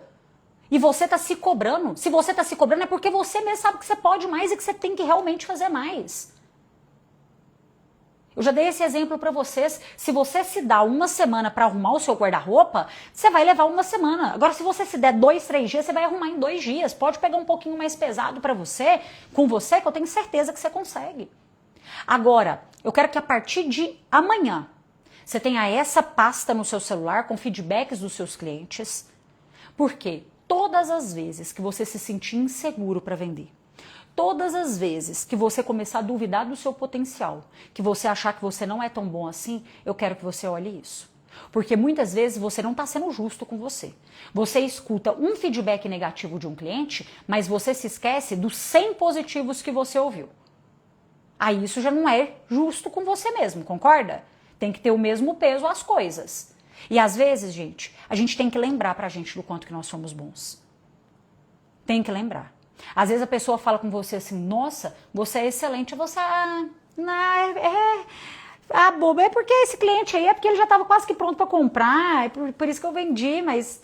e você está se cobrando. Se você está se cobrando é porque você mesmo sabe que você pode mais e que você tem que realmente fazer mais. Eu já dei esse exemplo para vocês. Se você se dá uma semana para arrumar o seu guarda-roupa, você vai levar uma semana. Agora, se você se der 2, 3 dias, você vai arrumar em 2 dias. Pode pegar um pouquinho mais pesado para você, com você, que eu tenho certeza que você consegue. Agora, eu quero que a partir de amanhã, você tenha essa pasta no seu celular com feedbacks dos seus clientes. Por quê? Todas as vezes que você se sentir inseguro para vender, todas as vezes que você começar a duvidar do seu potencial, que você achar que você não é tão bom assim, eu quero que você olhe isso. Porque muitas vezes você não está sendo justo com você. Você escuta um feedback negativo de um cliente, mas você se esquece dos 100 positivos que você ouviu. Aí isso já não é justo com você mesmo, concorda? Tem que ter o mesmo peso as coisas. E às vezes, gente, a gente tem que lembrar pra gente do quanto que nós somos bons. Tem que lembrar. Às vezes a pessoa fala com você assim, nossa, você é excelente, você boba, é porque esse cliente aí, é porque ele já estava quase que pronto para comprar, é por isso que eu vendi, mas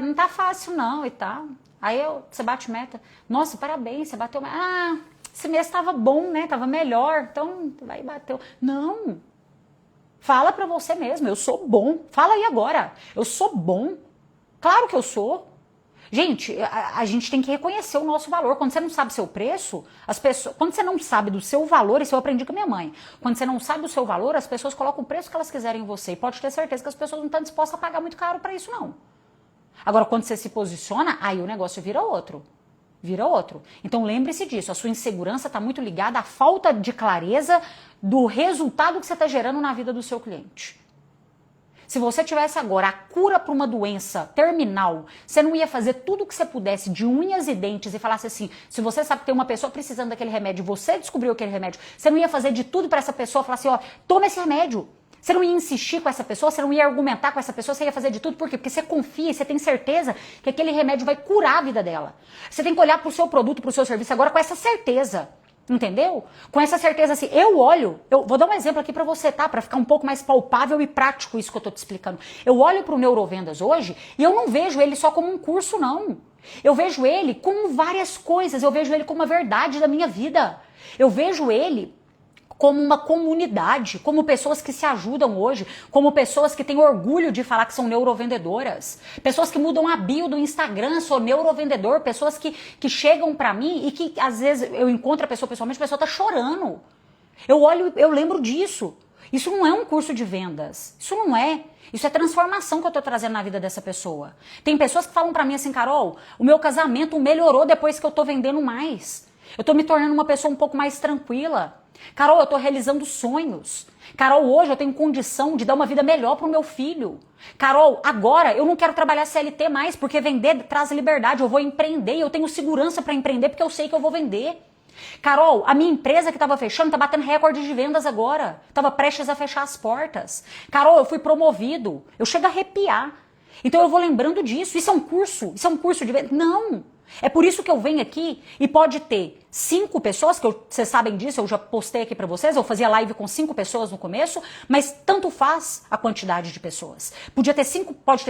não tá fácil não e tal. Aí você bate meta, nossa, parabéns, você bateu meta. Esse mês estava bom, né, estava melhor, então vai bater. Não. Fala pra você mesmo, eu sou bom. Fala aí agora, eu sou bom. Claro que eu sou. Gente, a gente tem que reconhecer o nosso valor. Quando você não sabe seu preço, quando você não sabe do seu valor, isso eu aprendi com a minha mãe. Quando você não sabe do seu valor, as pessoas colocam o preço que elas quiserem em você. E pode ter certeza que as pessoas não estão dispostas a pagar muito caro pra isso, não. Agora, quando você se posiciona, aí o negócio vira outro. Vira outro. Então lembre-se disso, a sua insegurança está muito ligada à falta de clareza do resultado que você está gerando na vida do seu cliente. Se você tivesse agora a cura para uma doença terminal, você não ia fazer tudo o que você pudesse de unhas e dentes e falasse assim, se você sabe que tem uma pessoa precisando daquele remédio, você descobriu aquele remédio, você não ia fazer de tudo para essa pessoa, falar assim, ó, toma esse remédio. Você não ia insistir com essa pessoa, você não ia argumentar com essa pessoa, você ia fazer de tudo. Por quê? Porque você confia e você tem certeza que aquele remédio vai curar a vida dela. Você tem que olhar para o seu produto, para o seu serviço agora com essa certeza. Entendeu? Com essa certeza assim, eu vou dar um exemplo aqui para você, tá? Para ficar um pouco mais palpável e prático isso que eu tô te explicando. Eu olho para o Neurovendas hoje e eu não vejo ele só como um curso, não. Eu vejo ele como várias coisas, eu vejo ele como uma verdade da minha vida. Eu vejo ele como uma comunidade, como pessoas que se ajudam hoje, como pessoas que têm orgulho de falar que são neurovendedoras, pessoas que mudam a bio do Instagram, sou neurovendedor, pessoas que chegam pra mim e que às vezes eu encontro a pessoa pessoalmente, a pessoa tá chorando. Eu olho, eu lembro disso. Isso não é um curso de vendas, isso não é. Isso é transformação que eu tô trazendo na vida dessa pessoa. Tem pessoas que falam pra mim assim, Carol, o meu casamento melhorou depois que eu tô vendendo mais. Eu tô me tornando uma pessoa um pouco mais tranquila. Carol, eu tô realizando sonhos. Carol, hoje eu tenho condição de dar uma vida melhor pro meu filho. Carol, agora eu não quero trabalhar CLT mais, porque vender traz liberdade. Eu vou empreender e eu tenho segurança para empreender porque eu sei que eu vou vender. Carol, a minha empresa que estava fechando tá batendo recorde de vendas agora. Tava prestes a fechar as portas. Carol, eu fui promovido. Eu chego a arrepiar. Então eu vou lembrando disso. Isso é um curso de venda? Não. É por isso que eu venho aqui e pode ter 5 pessoas, que vocês sabem disso, eu já postei aqui pra vocês, eu fazia live com 5 pessoas no começo, mas tanto faz a quantidade de pessoas. Pode ter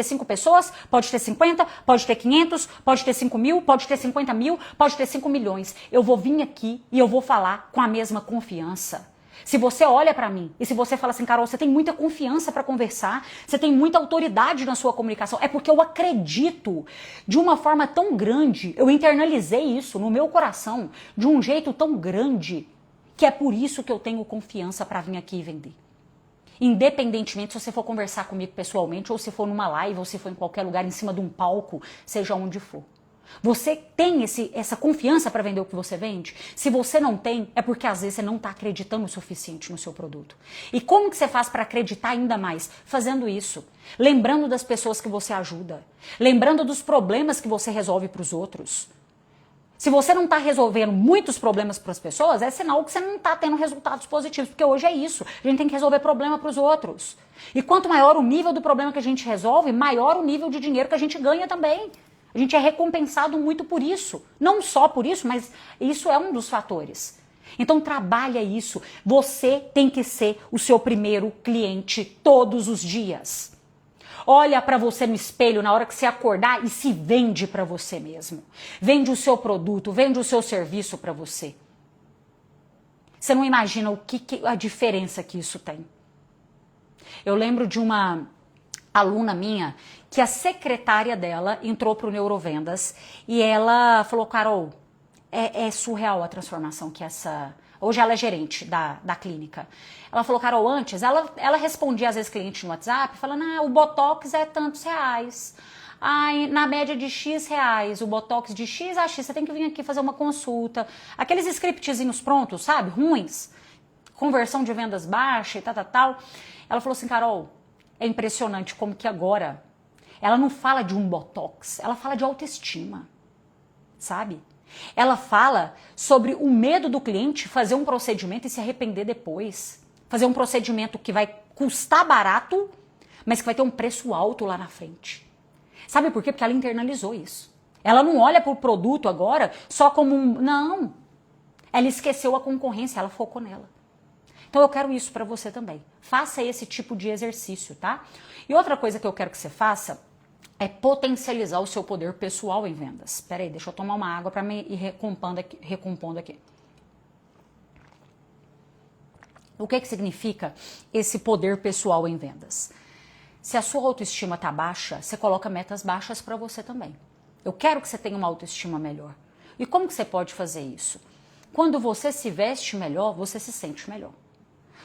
5 pessoas, pode ter 50, pode ter 500, pode ter 5 mil, pode ter 50 mil, pode ter 5 milhões. Eu vou vir aqui e eu vou falar com a mesma confiança. Se você olha pra mim e se você fala assim, Carol, você tem muita confiança pra conversar, você tem muita autoridade na sua comunicação, é porque eu acredito de uma forma tão grande, eu internalizei isso no meu coração de um jeito tão grande que é por isso que eu tenho confiança pra vir aqui e vender. Independentemente se você for conversar comigo pessoalmente ou se for numa live ou se for em qualquer lugar em cima de um palco, seja onde for. Você tem essa confiança para vender o que você vende? Se você não tem, é porque às vezes você não está acreditando o suficiente no seu produto. E como que você faz para acreditar ainda mais? Fazendo isso. Lembrando das pessoas que você ajuda. Lembrando dos problemas que você resolve para os outros. Se você não está resolvendo muitos problemas para as pessoas, é sinal que você não está tendo resultados positivos, porque hoje é isso. A gente tem que resolver problema para os outros. E quanto maior o nível do problema que a gente resolve, maior o nível de dinheiro que a gente ganha também. A gente é recompensado muito por isso. Não só por isso, mas isso é um dos fatores. Então trabalha isso. Você tem que ser o seu primeiro cliente todos os dias. Olha para você no espelho na hora que você acordar e se vende para você mesmo. Vende o seu produto, vende o seu serviço para você. Você não imagina a diferença que isso tem. Eu lembro de uma aluna minha que a secretária dela entrou para o Neurovendas e ela falou, Carol, é surreal a transformação que essa... Hoje ela é gerente da clínica. Ela falou, Carol, antes, ela respondia às vezes cliente no WhatsApp, falando, o Botox é tantos reais. Na média de X reais, o Botox de X a X, você tem que vir aqui fazer uma consulta. Aqueles scriptzinhos prontos, sabe? Ruins. Conversão de vendas baixa e tal. Ela falou assim, Carol, é impressionante como que agora ela não fala de um Botox, ela fala de autoestima, sabe? Ela fala sobre o medo do cliente fazer um procedimento e se arrepender depois. Fazer um procedimento que vai custar barato, mas que vai ter um preço alto lá na frente. Sabe por quê? Porque ela internalizou isso. Ela não olha para o produto agora só como um... Não. Ela esqueceu a concorrência, ela focou nela. Então eu quero isso para você também. Faça esse tipo de exercício, tá? E outra coisa que eu quero que você faça é potencializar o seu poder pessoal em vendas. Espera aí, deixa eu tomar uma água para me ir recompondo aqui. O que significa esse poder pessoal em vendas? Se a sua autoestima tá baixa, você coloca metas baixas para você também. Eu quero que você tenha uma autoestima melhor. E como que você pode fazer isso? Quando você se veste melhor, você se sente melhor.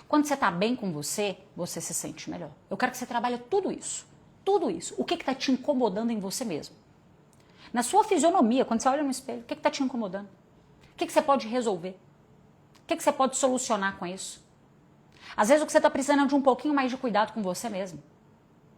Quando você está bem com você, você se sente melhor. Eu quero que você trabalhe tudo isso. Tudo isso. O que está te incomodando em você mesmo? Na sua fisionomia, quando você olha no espelho, o que está te incomodando? O que você pode resolver? O que você pode solucionar com isso? Às vezes o que você está precisando é de um pouquinho mais de cuidado com você mesmo.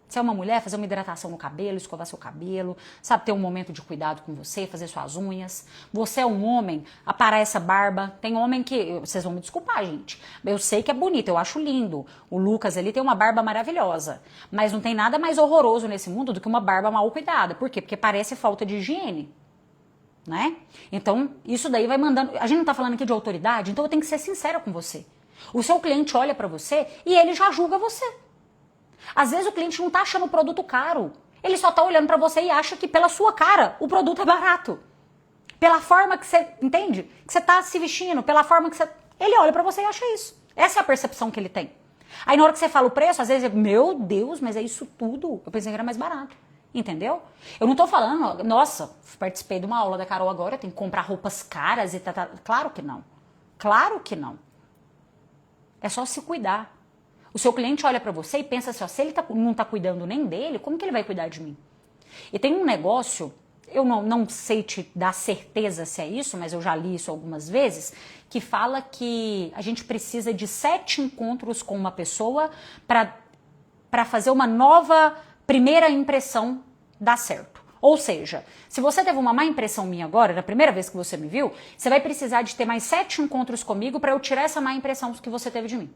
Se é uma mulher, fazer uma hidratação no cabelo, escovar seu cabelo, sabe, ter um momento de cuidado com você, fazer suas unhas. Você é um homem, aparar essa barba. Tem homem que, vocês vão me desculpar, gente, eu sei que é bonito, eu acho lindo. O Lucas, ele tem uma barba maravilhosa, mas não tem nada mais horroroso nesse mundo do que uma barba mal cuidada. Por quê? Porque parece falta de higiene, né? Então, isso daí vai mandando... A gente não tá falando aqui de autoridade, então eu tenho que ser sincera com você. O seu cliente olha pra você e ele já julga você. Às vezes o cliente não tá achando o produto caro. Ele só tá olhando pra você e acha que pela sua cara o produto é barato. Pela forma que você, entende? Que você tá se vestindo, pela forma que você... Ele olha pra você e acha isso. Essa é a percepção que ele tem. Aí na hora que você fala o preço, às vezes, meu Deus, mas é isso tudo? Eu pensei que era mais barato. Entendeu? Eu não tô falando, nossa, participei de uma aula da Carol agora, eu tenho que comprar roupas caras e tal. Claro que não. Claro que não. É só se cuidar. O seu cliente olha pra você e pensa assim, ó, se ele não tá cuidando nem dele, como que ele vai cuidar de mim? E tem um negócio, eu não sei te dar certeza se é isso, mas eu já li isso algumas vezes, que fala que a gente precisa de 7 encontros com uma pessoa para fazer uma nova primeira impressão dar certo. Ou seja, se você teve uma má impressão minha agora, na primeira vez que você me viu, você vai precisar de ter mais 7 encontros comigo para eu tirar essa má impressão que você teve de mim.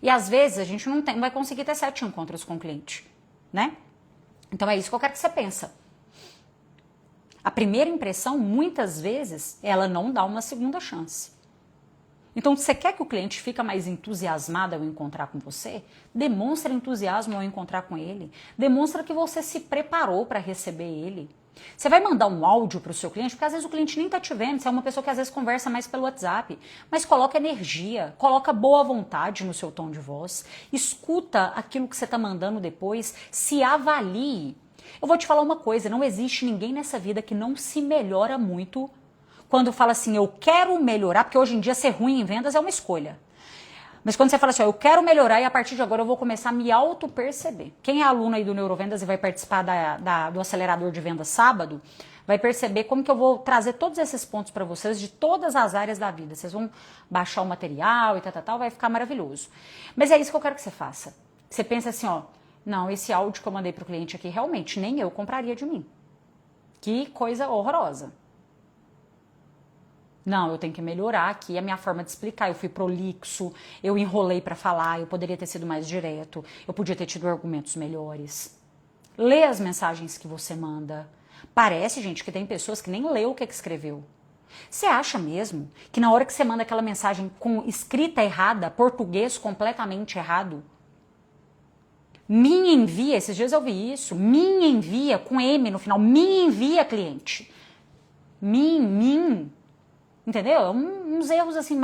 E às vezes a gente não vai conseguir ter 7 encontros com o cliente, né? Então é isso que eu quero que você pensa. A primeira impressão, muitas vezes, ela não dá uma segunda chance. Então, se você quer que o cliente fique mais entusiasmado ao encontrar com você, demonstra entusiasmo ao encontrar com ele. Demonstra que você se preparou para receber ele. Você vai mandar um áudio para o seu cliente, porque às vezes o cliente nem está te vendo, você é uma pessoa que às vezes conversa mais pelo WhatsApp, mas coloca energia, coloca boa vontade no seu tom de voz, escuta aquilo que você está mandando depois, se avalie. Eu vou te falar uma coisa, não existe ninguém nessa vida que não se melhora muito quando fala assim, eu quero melhorar, porque hoje em dia ser ruim em vendas é uma escolha. Mas quando você fala assim, ó, eu quero melhorar e a partir de agora eu vou começar a me auto-perceber. Quem é aluno aí do Neurovendas e vai participar do acelerador de vendas sábado, vai perceber como que eu vou trazer todos esses pontos para vocês de todas as áreas da vida. Vocês vão baixar o material e tal, vai ficar maravilhoso. Mas é isso que eu quero que você faça. Você pensa assim, ó, não, esse áudio que eu mandei pro cliente aqui, realmente, nem eu compraria de mim. Que coisa horrorosa. Não, eu tenho que melhorar aqui a minha forma de explicar. Eu fui prolixo, eu enrolei para falar, eu poderia ter sido mais direto, eu podia ter tido argumentos melhores. Lê as mensagens que você manda. Parece, gente, que tem pessoas que nem leu o que escreveu. Você acha mesmo que na hora que você manda aquela mensagem com escrita errada, português completamente errado, me envia, esses dias eu vi isso, me envia, com M no final, me envia, cliente. Mim. Entendeu? Uns erros assim,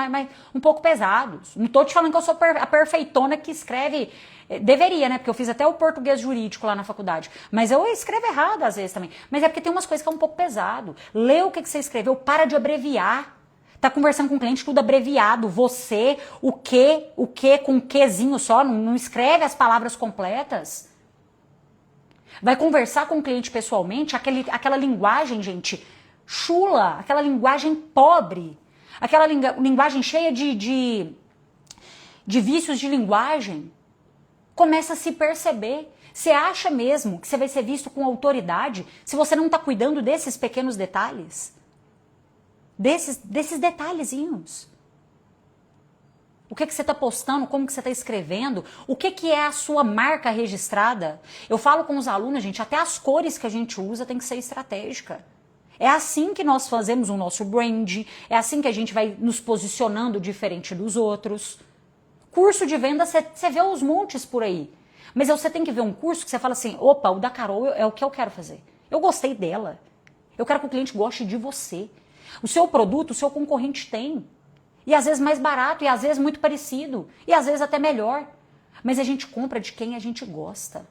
um pouco pesados. Não tô te falando que eu sou a perfeitona que escreve. Deveria, né? Porque eu fiz até o português jurídico lá na faculdade. Mas eu escrevo errado às vezes também. Mas é porque tem umas coisas que é um pouco pesado. Lê o que você escreveu, para de abreviar. Tá conversando com o cliente, tudo abreviado. Você, o que, com um quezinho só. Não escreve as palavras completas. Vai conversar com o cliente pessoalmente, aquela linguagem, gente, chula, aquela linguagem pobre, aquela linguagem cheia de vícios de linguagem. Começa a se perceber. Você acha mesmo que você vai ser visto com autoridade se você não está cuidando desses pequenos detalhes? Desses detalhezinhos. O que você está postando, como que você está escrevendo, o que é a sua marca registrada. Eu falo com os alunos, gente, até as cores que a gente usa tem que ser estratégica. É assim que nós fazemos o nosso brand, é assim que a gente vai nos posicionando diferente dos outros. Curso de venda, você vê os montes por aí. Mas você tem que ver um curso que você fala assim, opa, o da Carol é o que eu quero fazer. Eu gostei dela. Eu quero que o cliente goste de você. O seu produto, o seu concorrente tem. E às vezes mais barato, e às vezes muito parecido, e às vezes até melhor. Mas a gente compra de quem a gente gosta.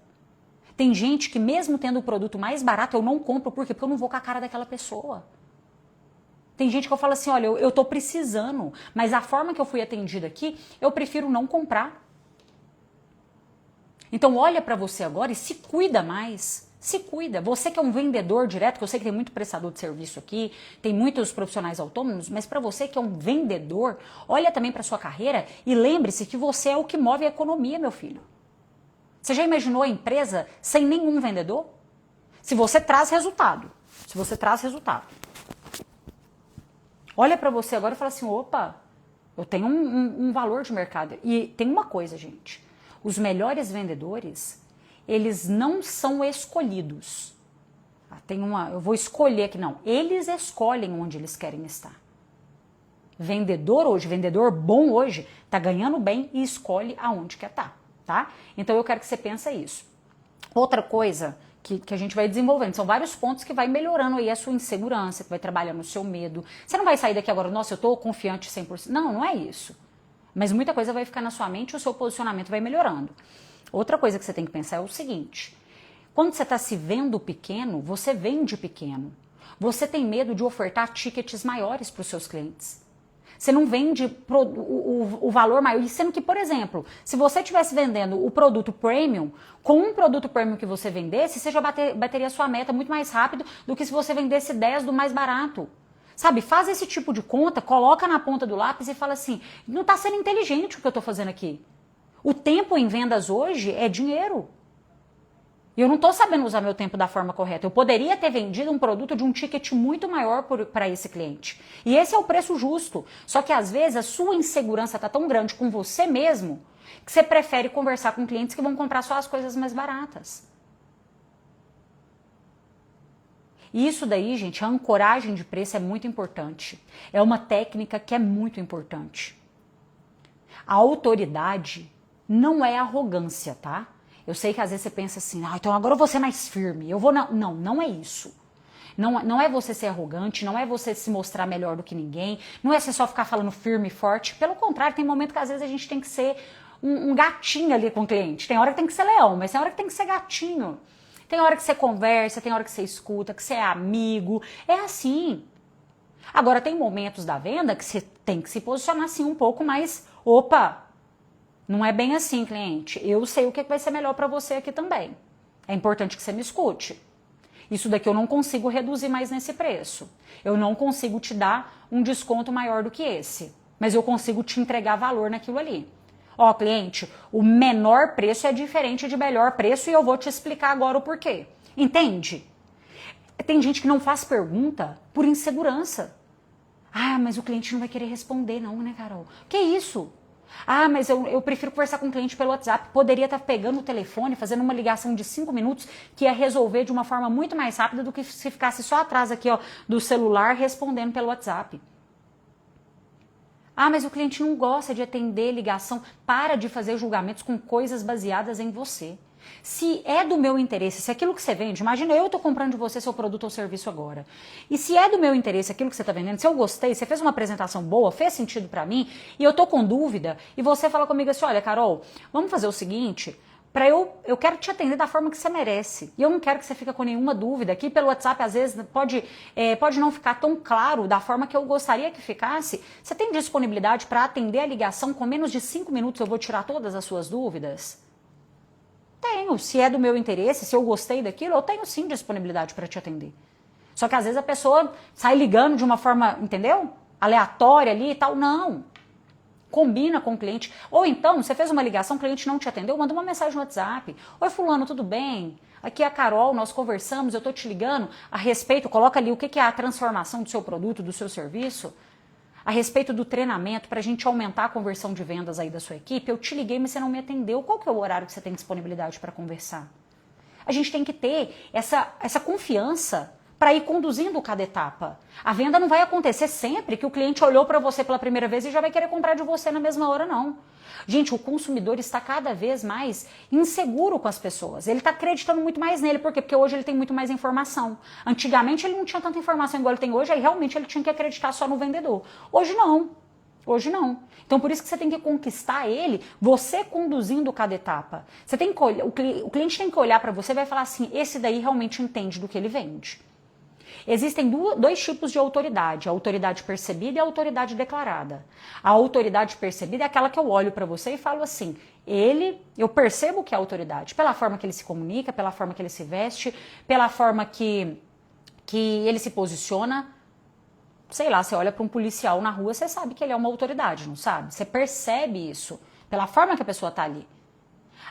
Tem gente que mesmo tendo o produto mais barato, eu não compro. Por quê? Porque eu não vou com a cara daquela pessoa. Tem gente que eu falo assim, olha, eu tô precisando, mas a forma que eu fui atendida aqui, eu prefiro não comprar. Então olha pra você agora e se cuida mais. Se cuida. Você que é um vendedor direto, que eu sei que tem muito prestador de serviço aqui, tem muitos profissionais autônomos, mas para você que é um vendedor, olha também para sua carreira e lembre-se que você é o que move a economia, meu filho. Você já imaginou a empresa sem nenhum vendedor? Se você traz resultado. Se você traz resultado. Olha para você agora e fala assim, opa, eu tenho um valor de mercado. E tem uma coisa, gente. Os melhores vendedores, eles não são escolhidos. Eu vou escolher aqui, não. Eles escolhem onde eles querem estar. Vendedor bom hoje, tá ganhando bem e escolhe aonde quer estar. Tá? Então eu quero que você pense isso. Outra coisa que a gente vai desenvolvendo, são vários pontos que vai melhorando aí a sua insegurança, que vai trabalhando o seu medo. Você não vai sair daqui agora, nossa, eu tô confiante 100%. Não é isso. Mas muita coisa vai ficar na sua mente e o seu posicionamento vai melhorando. Outra coisa que você tem que pensar é o seguinte, quando você está se vendo pequeno, você vende pequeno. Você tem medo de ofertar tickets maiores para os seus clientes. Você não vende o valor maior. Sendo que, por exemplo, se você estivesse vendendo o produto premium, com um produto premium que você vendesse, você já bateria a sua meta muito mais rápido do que se você vendesse 10 do mais barato. Sabe, faz esse tipo de conta, coloca na ponta do lápis e fala assim, não está sendo inteligente o que eu estou fazendo aqui. O tempo em vendas hoje é dinheiro. E eu não estou sabendo usar meu tempo da forma correta. Eu poderia ter vendido um produto de um ticket muito maior para esse cliente. E esse é o preço justo. Só que às vezes a sua insegurança está tão grande com você mesmo que você prefere conversar com clientes que vão comprar só as coisas mais baratas. E isso daí, gente, a ancoragem de preço é muito importante. É uma técnica que é muito importante. A autoridade não é arrogância, tá? Eu sei que às vezes você pensa assim, então agora eu vou ser mais firme, eu vou... Não, não é isso. Não é você ser arrogante, não é você se mostrar melhor do que ninguém, não é você só ficar falando firme e forte. Pelo contrário, tem momento que às vezes a gente tem que ser um gatinho ali com o cliente. Tem hora que tem que ser leão, mas tem hora que tem que ser gatinho. Tem hora que você conversa, tem hora que você escuta, que você é amigo. É assim. Agora, tem momentos da venda que você tem que se posicionar assim um pouco mais... Opa, não é bem assim, cliente. Eu sei o que vai ser melhor para você aqui também. É importante que você me escute. Isso daqui eu não consigo reduzir mais nesse preço. Eu não consigo te dar um desconto maior do que esse. Mas eu consigo te entregar valor naquilo ali. Ó, cliente, o menor preço é diferente de melhor preço e eu vou te explicar agora o porquê. Entende? Tem gente que não faz pergunta por insegurança. Ah, mas o cliente não vai querer responder não, né, Carol? Que isso? Ah, mas eu prefiro conversar com o cliente pelo WhatsApp. Poderia estar pegando o telefone, fazendo uma ligação de 5 minutos, que ia resolver de uma forma muito mais rápida do que se ficasse só atrás aqui, ó, do celular respondendo pelo WhatsApp. Ah, mas o cliente não gosta de atender ligação. Para de fazer julgamentos com coisas baseadas em você. Se é do meu interesse, se aquilo que você vende, imagina eu estou comprando de você seu produto ou serviço agora. E se é do meu interesse aquilo que você está vendendo, se eu gostei, você fez uma apresentação boa, fez sentido para mim, e eu estou com dúvida, e você fala comigo assim, olha, Carol, vamos fazer o seguinte, eu quero te atender da forma que você merece. E eu não quero que você fique com nenhuma dúvida. Aqui pelo WhatsApp, às vezes, pode não ficar tão claro da forma que eu gostaria que ficasse. Você tem disponibilidade para atender a ligação com menos de 5 minutos? Eu vou tirar todas as suas dúvidas? Tenho. Se é do meu interesse, se eu gostei daquilo, eu tenho sim disponibilidade para te atender. Só que às vezes a pessoa sai ligando de uma forma, entendeu? Aleatória ali e tal. Não. Combina com o cliente. Ou então, você fez uma ligação, o cliente não te atendeu, manda uma mensagem no WhatsApp. Oi, fulano, tudo bem? Aqui é a Carol, nós conversamos, eu tô te ligando a respeito, coloca ali o que é a transformação do seu produto, do seu serviço, a respeito do treinamento para a gente aumentar a conversão de vendas aí da sua equipe. Eu te liguei, mas você não me atendeu. Qual que é o horário que você tem disponibilidade para conversar? A gente tem que ter essa confiança para ir conduzindo cada etapa. A venda não vai acontecer sempre que o cliente olhou para você pela primeira vez e já vai querer comprar de você na mesma hora, não. Gente, o consumidor está cada vez mais inseguro com as pessoas. Ele está acreditando muito mais nele. Por quê? Porque hoje ele tem muito mais informação. Antigamente ele não tinha tanta informação igual ele tem hoje, aí realmente ele tinha que acreditar só no vendedor. Hoje não. Hoje não. Então por isso que você tem que conquistar ele, você conduzindo cada etapa. Você tem que olhar, o cliente tem que olhar para você e vai falar assim, esse daí realmente entende do que ele vende. Existem dois tipos de autoridade, a autoridade percebida e a autoridade declarada. A autoridade percebida é aquela que eu olho para você e falo assim, eu percebo que é autoridade, pela forma que ele se comunica, pela forma que ele se veste, pela forma que ele se posiciona. Sei lá, você olha para um policial na rua, você sabe que ele é uma autoridade, não sabe? Você percebe isso, pela forma que a pessoa está ali.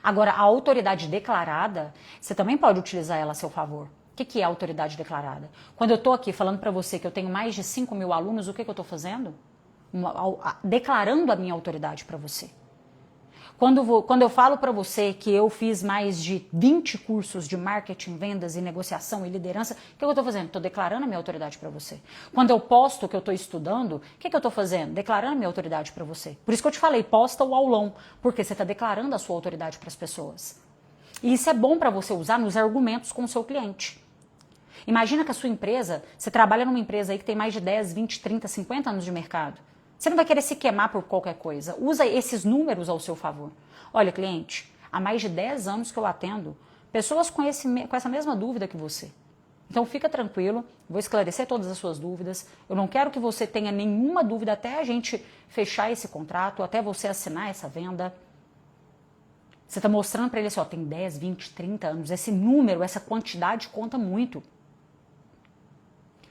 Agora, a autoridade declarada, você também pode utilizar ela a seu favor. O que é autoridade declarada? Quando eu estou aqui falando para você que eu tenho mais de 5 mil alunos, o que eu estou fazendo? Declarando a minha autoridade para você. Quando eu falo para você que eu fiz mais de 20 cursos de marketing, vendas e negociação e liderança, o que eu estou fazendo? Estou declarando a minha autoridade para você. Quando eu posto que eu estou estudando, o que eu estou fazendo? Declarando a minha autoridade para você. Por isso que eu te falei, posta o aulão, porque você está declarando a sua autoridade para as pessoas. E isso é bom para você usar nos argumentos com o seu cliente. Imagina que a sua empresa, você trabalha numa empresa aí que tem mais de 10, 20, 30, 50 anos de mercado. Você não vai querer se queimar por qualquer coisa. Usa esses números ao seu favor. Olha, cliente, há mais de 10 anos que eu atendo pessoas com essa mesma dúvida que você. Então fica tranquilo, vou esclarecer todas as suas dúvidas. Eu não quero que você tenha nenhuma dúvida até a gente fechar esse contrato, até você assinar essa venda. Você está mostrando para ele assim, ó, tem 10, 20, 30 anos. Esse número, essa quantidade conta muito.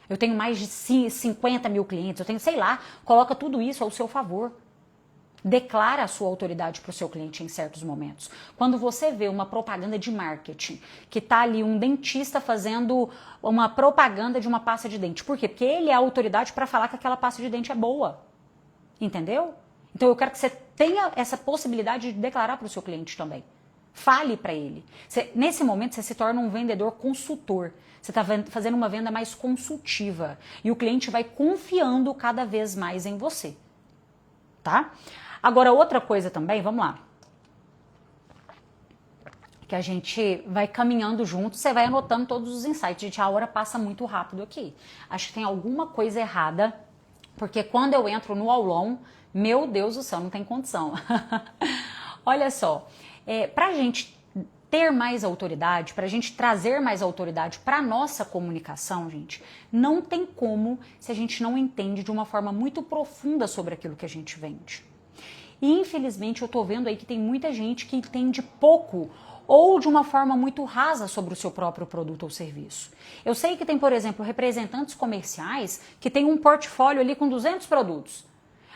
Eu tenho mais de 50 mil clientes, eu tenho, sei lá, coloca tudo isso ao seu favor. Declara a sua autoridade para o seu cliente em certos momentos. Quando você vê uma propaganda de marketing, que está ali um dentista fazendo uma propaganda de uma pasta de dente. Por quê? Porque ele é a autoridade para falar que aquela pasta de dente é boa. Entendeu? Então eu quero que você tenha essa possibilidade de declarar para o seu cliente também. Fale para ele. Nesse momento você se torna um vendedor consultor. Você está fazendo uma venda mais consultiva e o cliente vai confiando cada vez mais em você, tá? Agora, outra coisa também, vamos lá, que a gente vai caminhando junto, você vai anotando todos os insights. Gente, a hora passa muito rápido aqui. Acho que tem alguma coisa errada, porque quando eu entro no aulão, meu Deus do céu, não tem condição. Olha só, pra gente ter mais autoridade, pra gente trazer mais autoridade pra nossa comunicação, gente, não tem como se a gente não entende de uma forma muito profunda sobre aquilo que a gente vende. E infelizmente eu tô vendo aí que tem muita gente que entende pouco ou de uma forma muito rasa sobre o seu próprio produto ou serviço. Eu sei que tem, por exemplo, representantes comerciais que têm um portfólio ali com 200 produtos.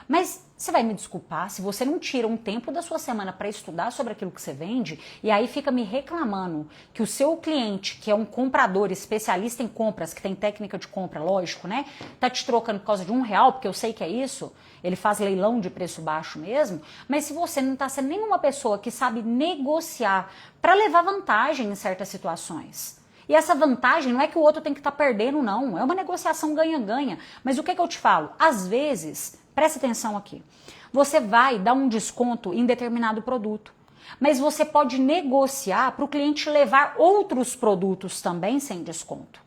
Mas você vai me desculpar se você não tira um tempo da sua semana para estudar sobre aquilo que você vende e aí fica me reclamando que o seu cliente, que é um comprador especialista em compras, que tem técnica de compra, lógico, né? Tá te trocando por causa de R$1, porque eu sei que é isso, ele faz leilão de preço baixo mesmo, mas se você não tá sendo nenhuma pessoa que sabe negociar para levar vantagem em certas situações. E essa vantagem não é que o outro tem que estar perdendo, não. É uma negociação ganha-ganha. Mas o que eu te falo? Às vezes, presta atenção aqui, você vai dar um desconto em determinado produto, mas você pode negociar para o cliente levar outros produtos também sem desconto.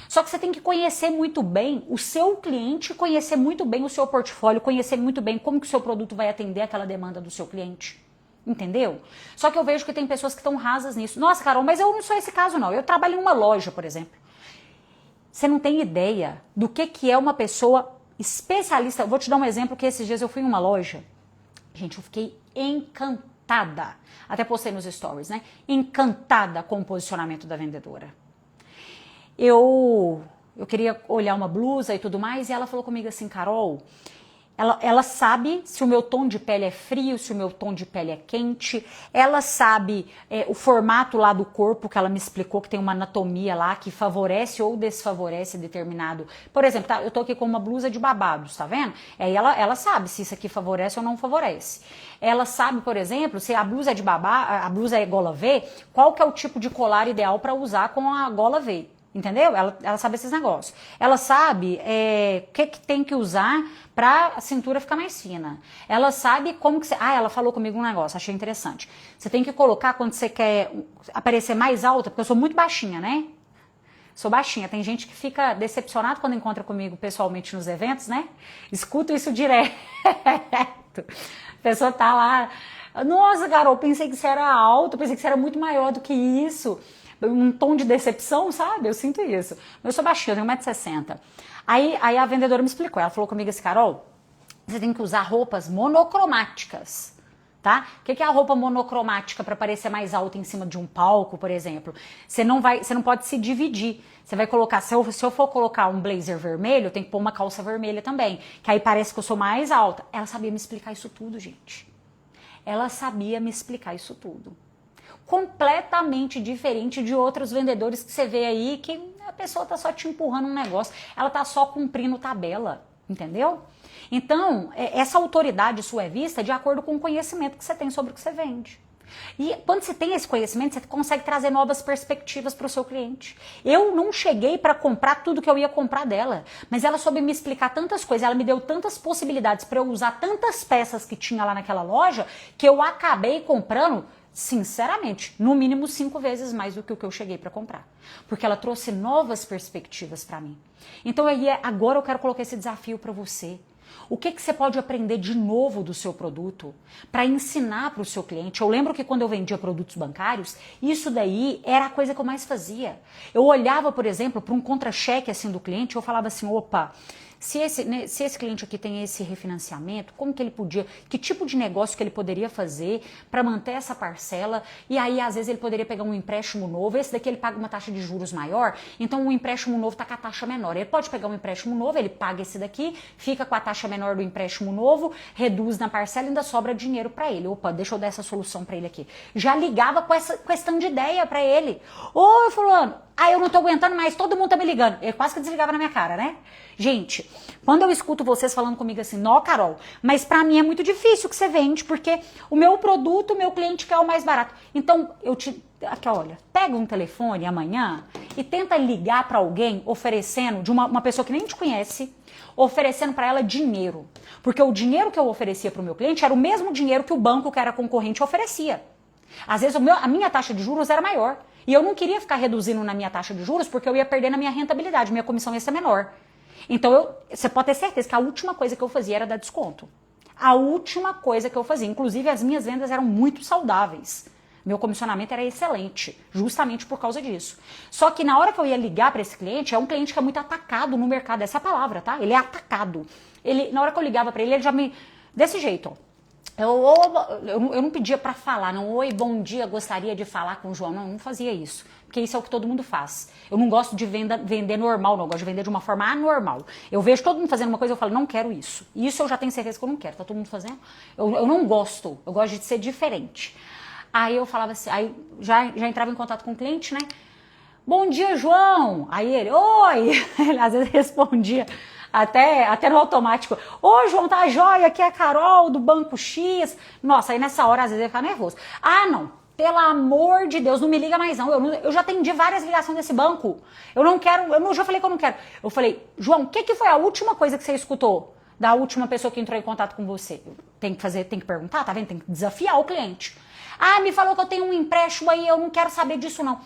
Só que você tem que conhecer muito bem o seu cliente, conhecer muito bem o seu portfólio, conhecer muito bem como que o seu produto vai atender aquela demanda do seu cliente. Entendeu? Só que eu vejo que tem pessoas que estão rasas nisso. Nossa, Carol, mas eu não sou esse caso não. Eu trabalho em uma loja, por exemplo. Você não tem ideia do que é uma pessoa especialista. Eu vou te dar um exemplo que esses dias eu fui em uma loja. Gente, eu fiquei encantada. Até postei nos stories, né? Encantada com o posicionamento da vendedora. Eu queria olhar uma blusa e tudo mais, e ela falou comigo assim, Carol, ela sabe se o meu tom de pele é frio, se o meu tom de pele é quente, ela sabe o formato lá do corpo, que ela me explicou que tem uma anatomia lá que favorece ou desfavorece determinado. Por exemplo, tá, eu tô aqui com uma blusa de babados, tá vendo? Aí ela sabe se isso aqui favorece ou não favorece. Ela sabe, por exemplo, se a blusa é de babá, a blusa é gola V, qual que é o tipo de colar ideal para usar com a gola V. Entendeu? Ela sabe esses negócios. Ela sabe o que tem que usar para a cintura ficar mais fina. Ela sabe como que você... Ah, ela falou comigo um negócio, achei interessante. Você tem que colocar quando você quer aparecer mais alta, porque eu sou muito baixinha, né? Sou baixinha. Tem gente que fica decepcionado quando encontra comigo pessoalmente nos eventos, né? Escuto isso direto. A pessoa tá lá... Nossa, Carol, pensei que você era alta, pensei que você era muito maior do que isso. Um tom de decepção, sabe? Eu sinto isso. Eu sou baixinha, eu tenho 1,60 m. Aí a vendedora me explicou, ela falou comigo assim, Carol, você tem que usar roupas monocromáticas, tá? O que é a roupa monocromática para parecer mais alta em cima de um palco, por exemplo? Você não pode se dividir. Você vai colocar, se eu for colocar um blazer vermelho, eu tenho que pôr uma calça vermelha também, que aí parece que eu sou mais alta. Ela sabia me explicar isso tudo, gente. Ela sabia me explicar isso tudo. Completamente diferente de outros vendedores que você vê aí que a pessoa tá só te empurrando um negócio, ela tá só cumprindo tabela, entendeu? Então, essa autoridade sua é vista de acordo com o conhecimento que você tem sobre o que você vende. E quando você tem esse conhecimento, você consegue trazer novas perspectivas para o seu cliente. Eu não cheguei para comprar tudo que eu ia comprar dela, mas ela soube me explicar tantas coisas, ela me deu tantas possibilidades para eu usar tantas peças que tinha lá naquela loja, que eu acabei comprando, sinceramente, no mínimo 5 vezes mais do que o que eu cheguei para comprar. Porque ela trouxe novas perspectivas para mim. Então agora eu quero colocar esse desafio para você. O que você pode aprender de novo do seu produto para ensinar para o seu cliente? Eu lembro que quando eu vendia produtos bancários, isso daí era a coisa que eu mais fazia. Eu olhava, por exemplo, para um contra-cheque assim do cliente, eu falava assim, opa, se esse cliente aqui tem esse refinanciamento, como que ele podia, que tipo de negócio que ele poderia fazer para manter essa parcela, e aí às vezes ele poderia pegar um empréstimo novo, esse daqui ele paga uma taxa de juros maior, então o empréstimo novo está com a taxa menor, ele pode pegar um empréstimo novo, ele paga esse daqui, fica com a taxa menor do empréstimo novo, reduz na parcela e ainda sobra dinheiro para ele. Opa, deixa eu dar essa solução para ele aqui. Já ligava com essa questão de ideia para ele. Ô, fulano, eu não tô aguentando mais, todo mundo tá me ligando. Ele quase que desligava na minha cara, né? Gente, quando eu escuto vocês falando comigo assim, não, Carol, mas pra mim é muito difícil que você vende, porque o meu produto, o meu cliente quer o mais barato. Então, eu te Aqui, olha, pega um telefone amanhã e tenta ligar para alguém oferecendo, de uma pessoa que nem te conhece, oferecendo para ela dinheiro. Porque o dinheiro que eu oferecia para o meu cliente era o mesmo dinheiro que o banco que era concorrente oferecia. Às vezes a minha taxa de juros era maior. E eu não queria ficar reduzindo na minha taxa de juros porque eu ia perder na minha rentabilidade, minha comissão ia ser menor. Então você pode ter certeza que a última coisa que eu fazia era dar desconto. A última coisa que eu fazia. Inclusive as minhas vendas eram muito saudáveis. Meu comissionamento era excelente, justamente por causa disso. Só que na hora que eu ia ligar para esse cliente, é um cliente que é muito atacado no mercado, essa é a palavra, tá? Ele é atacado. Na hora que eu ligava para ele já me... Desse jeito, ó. Eu não pedia para falar, não. Oi, bom dia, gostaria de falar com o João. Não, eu não fazia isso. Porque isso é o que todo mundo faz. Eu não gosto de vender normal, não. Eu gosto de vender de uma forma anormal. Eu vejo todo mundo fazendo uma coisa, eu falo, não quero isso. Isso eu já tenho certeza que eu não quero. Tá todo mundo fazendo? Eu não gosto. Eu gosto de ser diferente. Aí eu falava assim, aí já entrava em contato com o cliente, né? Bom dia, João. Aí ele, oi. Ele às vezes respondia até no automático. Ô, João, tá jóia? Aqui é a Carol do Banco X. Nossa, aí nessa hora às vezes ele fica nervoso. Ah, não. Pelo amor de Deus, não me liga mais não. Eu já atendi várias ligações desse banco. Eu não quero, eu já falei que eu não quero. Eu falei, João, o que foi a última coisa que você escutou da última pessoa que entrou em contato com você? Tem que perguntar, tá vendo? Tem que desafiar o cliente. Ah, me falou que eu tenho um empréstimo aí, eu não quero saber disso não.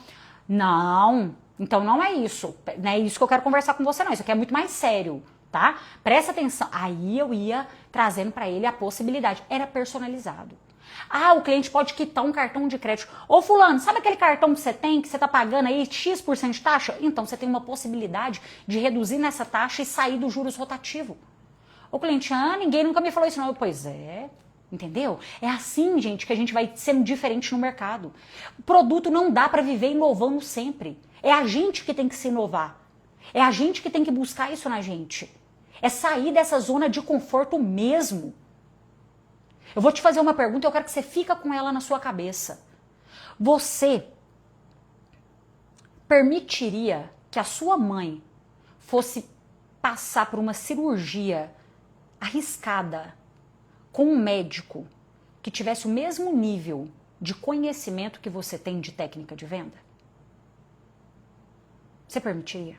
Não, então não é isso. Não é isso que eu quero conversar com você não. Isso aqui é muito mais sério, tá? Presta atenção. Aí eu ia trazendo para ele a possibilidade. Era personalizado. Ah, o cliente pode quitar um cartão de crédito. Ô fulano, sabe aquele cartão que você tem, que você tá pagando aí X% de taxa? Então você tem uma possibilidade de reduzir nessa taxa e sair do juros rotativo. O cliente, ninguém nunca me falou isso não. Pois é. Entendeu? É assim, gente, que a gente vai sendo diferente no mercado. O produto não dá para viver inovando sempre. É a gente que tem que se inovar. É a gente que tem que buscar isso na gente. É sair dessa zona de conforto mesmo. Eu vou te fazer uma pergunta e eu quero que você fica com ela na sua cabeça. Você permitiria que a sua mãe fosse passar por uma cirurgia arriscada com um médico que tivesse o mesmo nível de conhecimento que você tem de técnica de venda? Você permitiria?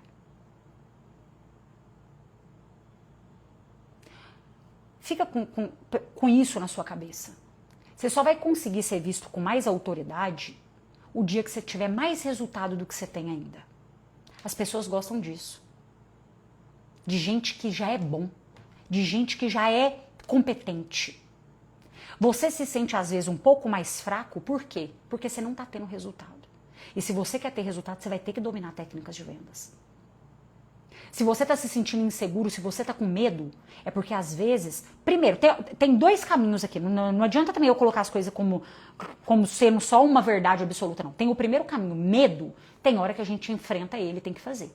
Fica com isso na sua cabeça. Você só vai conseguir ser visto com mais autoridade o dia que você tiver mais resultado do que você tem ainda. As pessoas gostam disso. De gente que já é bom. De gente que já é competente. Você se sente às vezes um pouco mais fraco, por quê? Porque você não está tendo resultado. E se você quer ter resultado, você vai ter que dominar técnicas de vendas. Se você está se sentindo inseguro, se você está com medo, é porque às vezes... Primeiro, tem dois caminhos aqui. Não adianta também eu colocar as coisas como sendo só uma verdade absoluta, não. Tem o primeiro caminho, medo. Tem hora que a gente enfrenta ele, tem que fazer.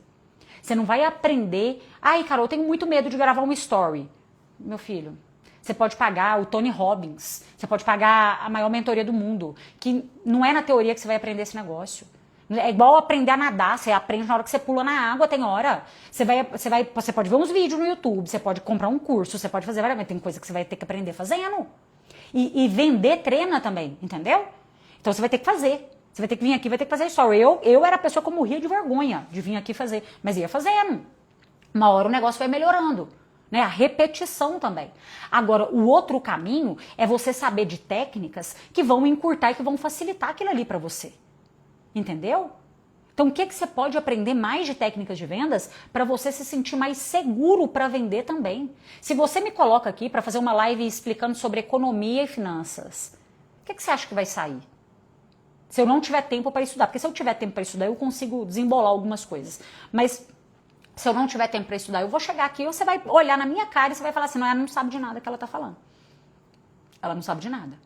Você não vai aprender... Ai, Carol, eu tenho muito medo de gravar uma story. Meu filho... Você pode pagar o Tony Robbins, você pode pagar a maior mentoria do mundo, que não é na teoria que você vai aprender esse negócio. É igual aprender a nadar, você aprende na hora que você pula na água, tem hora. Você pode ver uns vídeos no YouTube, você pode comprar um curso, você pode fazer várias, mas tem coisa que você vai ter que aprender fazendo. E vender treina também, entendeu? Então você vai ter que fazer. Você vai ter que vir aqui, vai ter que fazer story. Eu era a pessoa que morria de vergonha de vir aqui fazer, mas ia fazendo. Uma hora o negócio vai melhorando. Né? A repetição também. Agora, o outro caminho é você saber de técnicas que vão encurtar e que vão facilitar aquilo ali para você. Entendeu? Então, o que você pode aprender mais de técnicas de vendas para você se sentir mais seguro para vender também? Se você me coloca aqui para fazer uma live explicando sobre economia e finanças, o que você acha que vai sair? Se eu não tiver tempo para estudar, porque se eu tiver tempo para estudar, eu consigo desembolar algumas coisas. Mas se eu não tiver tempo para estudar, eu vou chegar aqui e você vai olhar na minha cara e você vai falar assim, não, ela não sabe de nada que ela está falando. Ela não sabe de nada.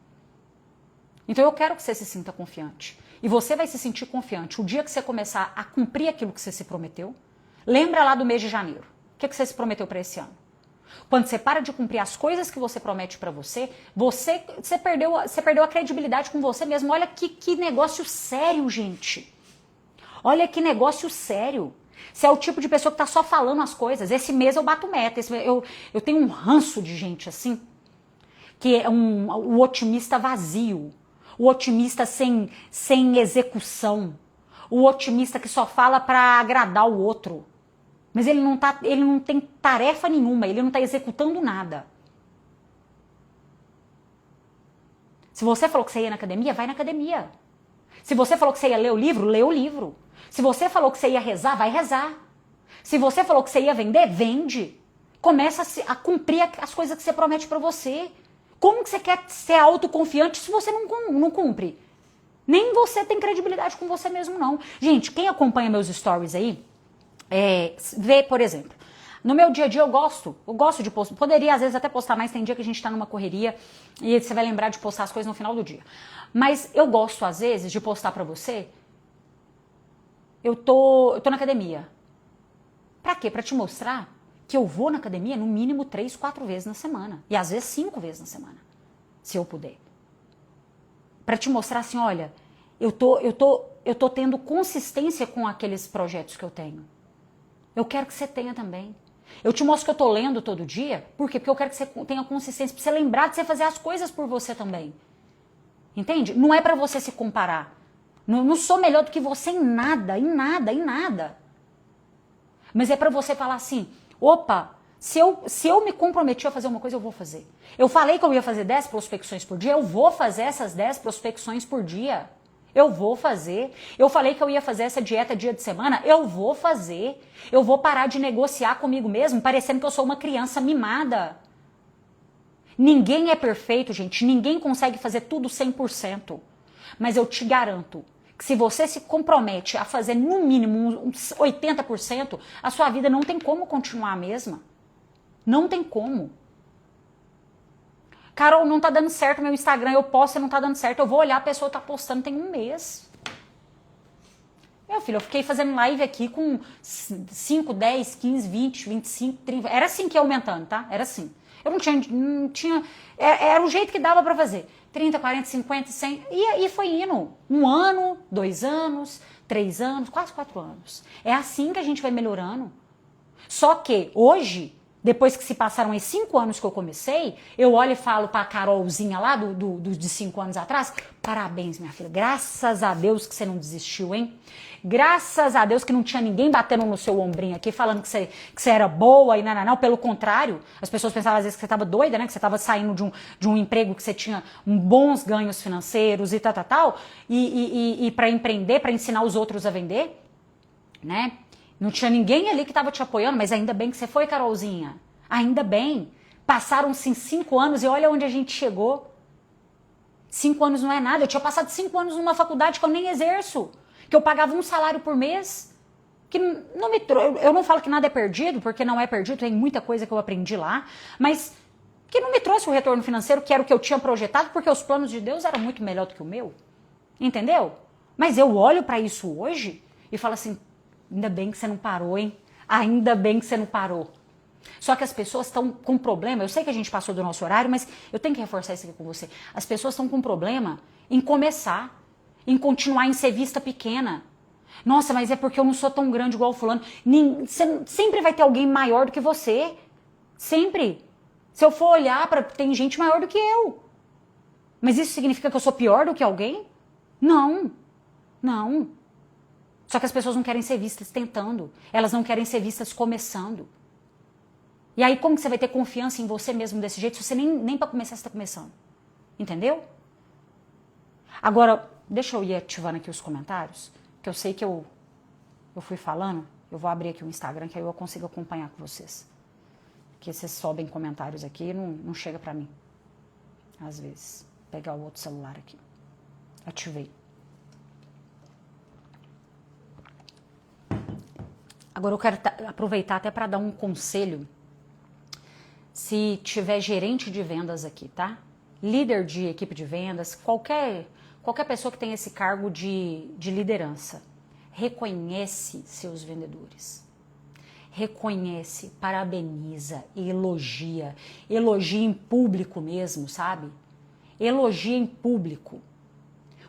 Então eu quero que você se sinta confiante. E você vai se sentir confiante o dia que você começar a cumprir aquilo que você se prometeu. Lembra lá do mês de janeiro. O que você se prometeu para esse ano? Quando você para de cumprir as coisas que você promete para você, você perdeu a credibilidade com você mesmo. Olha que negócio sério, gente. Olha que negócio sério. Você é o tipo de pessoa que tá só falando as coisas. Esse mês eu bato meta. Eu tenho um ranço de gente assim, que é o otimista vazio. O otimista sem execução. O otimista que só fala para agradar o outro. Mas ele não tem tarefa nenhuma, ele não está executando nada. Se você falou que você ia na academia, vai na academia. Se você falou que você ia ler o livro, lê o livro. Se você falou que você ia rezar, vai rezar. Se você falou que você ia vender, vende. Começa a cumprir as coisas que você promete para você. Como que você quer ser autoconfiante se você não cumpre? Nem você tem credibilidade com você mesmo, não. Gente, quem acompanha meus stories aí, vê, por exemplo, no meu dia a dia eu gosto de postar. Poderia às vezes até postar mais, tem dia que a gente tá numa correria e você vai lembrar de postar as coisas no final do dia. Mas eu gosto às vezes de postar pra você, eu tô na academia. Pra quê? Pra te mostrar que eu vou na academia no mínimo 3, 4 vezes na semana. E às vezes 5 vezes na semana, se eu puder. Pra te mostrar assim, olha, eu tô tendo consistência com aqueles projetos que eu tenho. Eu quero que você tenha também. Eu te mostro que eu tô lendo todo dia. Por quê? Porque eu quero que você tenha consistência. Pra você lembrar de você fazer as coisas por você também. Entende? Não é pra você se comparar. Não sou melhor do que você em nada, em nada, em nada. Mas é pra você falar assim, opa, se eu me comprometi a fazer uma coisa, eu vou fazer. Eu falei que eu ia fazer 10 prospecções por dia, eu vou fazer essas 10 prospecções por dia. Eu vou fazer. Eu falei que eu ia fazer essa dieta dia de semana, eu vou fazer. Eu vou parar de negociar comigo mesmo, parecendo que eu sou uma criança mimada. Ninguém é perfeito, gente. Ninguém consegue fazer tudo 100%. Mas eu te garanto que se você se compromete a fazer no mínimo uns 80%, a sua vida não tem como continuar a mesma. Não tem como. Carol, não tá dando certo meu Instagram, eu posto e não tá dando certo. Eu vou olhar, a pessoa tá postando tem um mês. Meu filho, eu fiquei fazendo live aqui com 5, 10, 15, 20, 25, 30. Era assim que ia aumentando, tá? Era assim. Eu não tinha era o jeito que dava pra fazer. 30, 40, 50, 100. E foi indo. 1 ano, 2 anos, 3 anos, quase 4 anos. É assim que a gente vai melhorando. Só que hoje, depois que se passaram esses 5 anos que eu comecei, eu olho e falo pra Carolzinha lá de 5 anos atrás, parabéns, minha filha, graças a Deus que você não desistiu, hein? Graças a Deus que não tinha ninguém batendo no seu ombrinho aqui, falando que você era boa e não, pelo contrário, as pessoas pensavam às vezes que você estava doida, né? Que você estava saindo de um emprego que você tinha bons ganhos financeiros e tal, e para empreender, para ensinar os outros a vender, né? Não tinha ninguém ali que estava te apoiando, mas ainda bem que você foi, Carolzinha. Ainda bem. Passaram-se 5 anos e olha onde a gente chegou. 5 anos não é nada. Eu tinha passado 5 anos numa faculdade que eu nem exerço. Que eu pagava um salário por mês. Que não me eu não falo que nada é perdido, porque não é perdido, tem muita coisa que eu aprendi lá. Mas que não me trouxe o retorno financeiro, que era o que eu tinha projetado, porque os planos de Deus eram muito melhor do que o meu. Entendeu? Mas eu olho para isso hoje e falo assim, ainda bem que você não parou, hein? Ainda bem que você não parou. Só que as pessoas estão com problema, eu sei que a gente passou do nosso horário, mas eu tenho que reforçar isso aqui com você. As pessoas estão com problema em começar, em continuar em ser vista pequena. Nossa, mas é porque eu não sou tão grande igual o fulano. Sempre vai ter alguém maior do que você. Sempre. Se eu for olhar, tem gente maior do que eu. Mas isso significa que eu sou pior do que alguém? Não. Não. Só que as pessoas não querem ser vistas tentando. Elas não querem ser vistas começando. E aí como que você vai ter confiança em você mesmo desse jeito se você nem para começar você está começando? Entendeu? Agora, deixa eu ir ativando aqui os comentários, que eu sei que eu fui falando. Eu vou abrir aqui o Instagram, que aí eu consigo acompanhar com vocês. Porque vocês sobem comentários aqui e não chega pra mim. Às vezes. Vou pegar o outro celular aqui. Ativei. Agora eu quero aproveitar até para dar um conselho. Se tiver gerente de vendas aqui, tá? Líder de equipe de vendas, qualquer pessoa que tenha esse cargo de liderança, reconhece seus vendedores. Reconhece, parabeniza, elogia. Elogia em público mesmo, sabe? Elogia em público.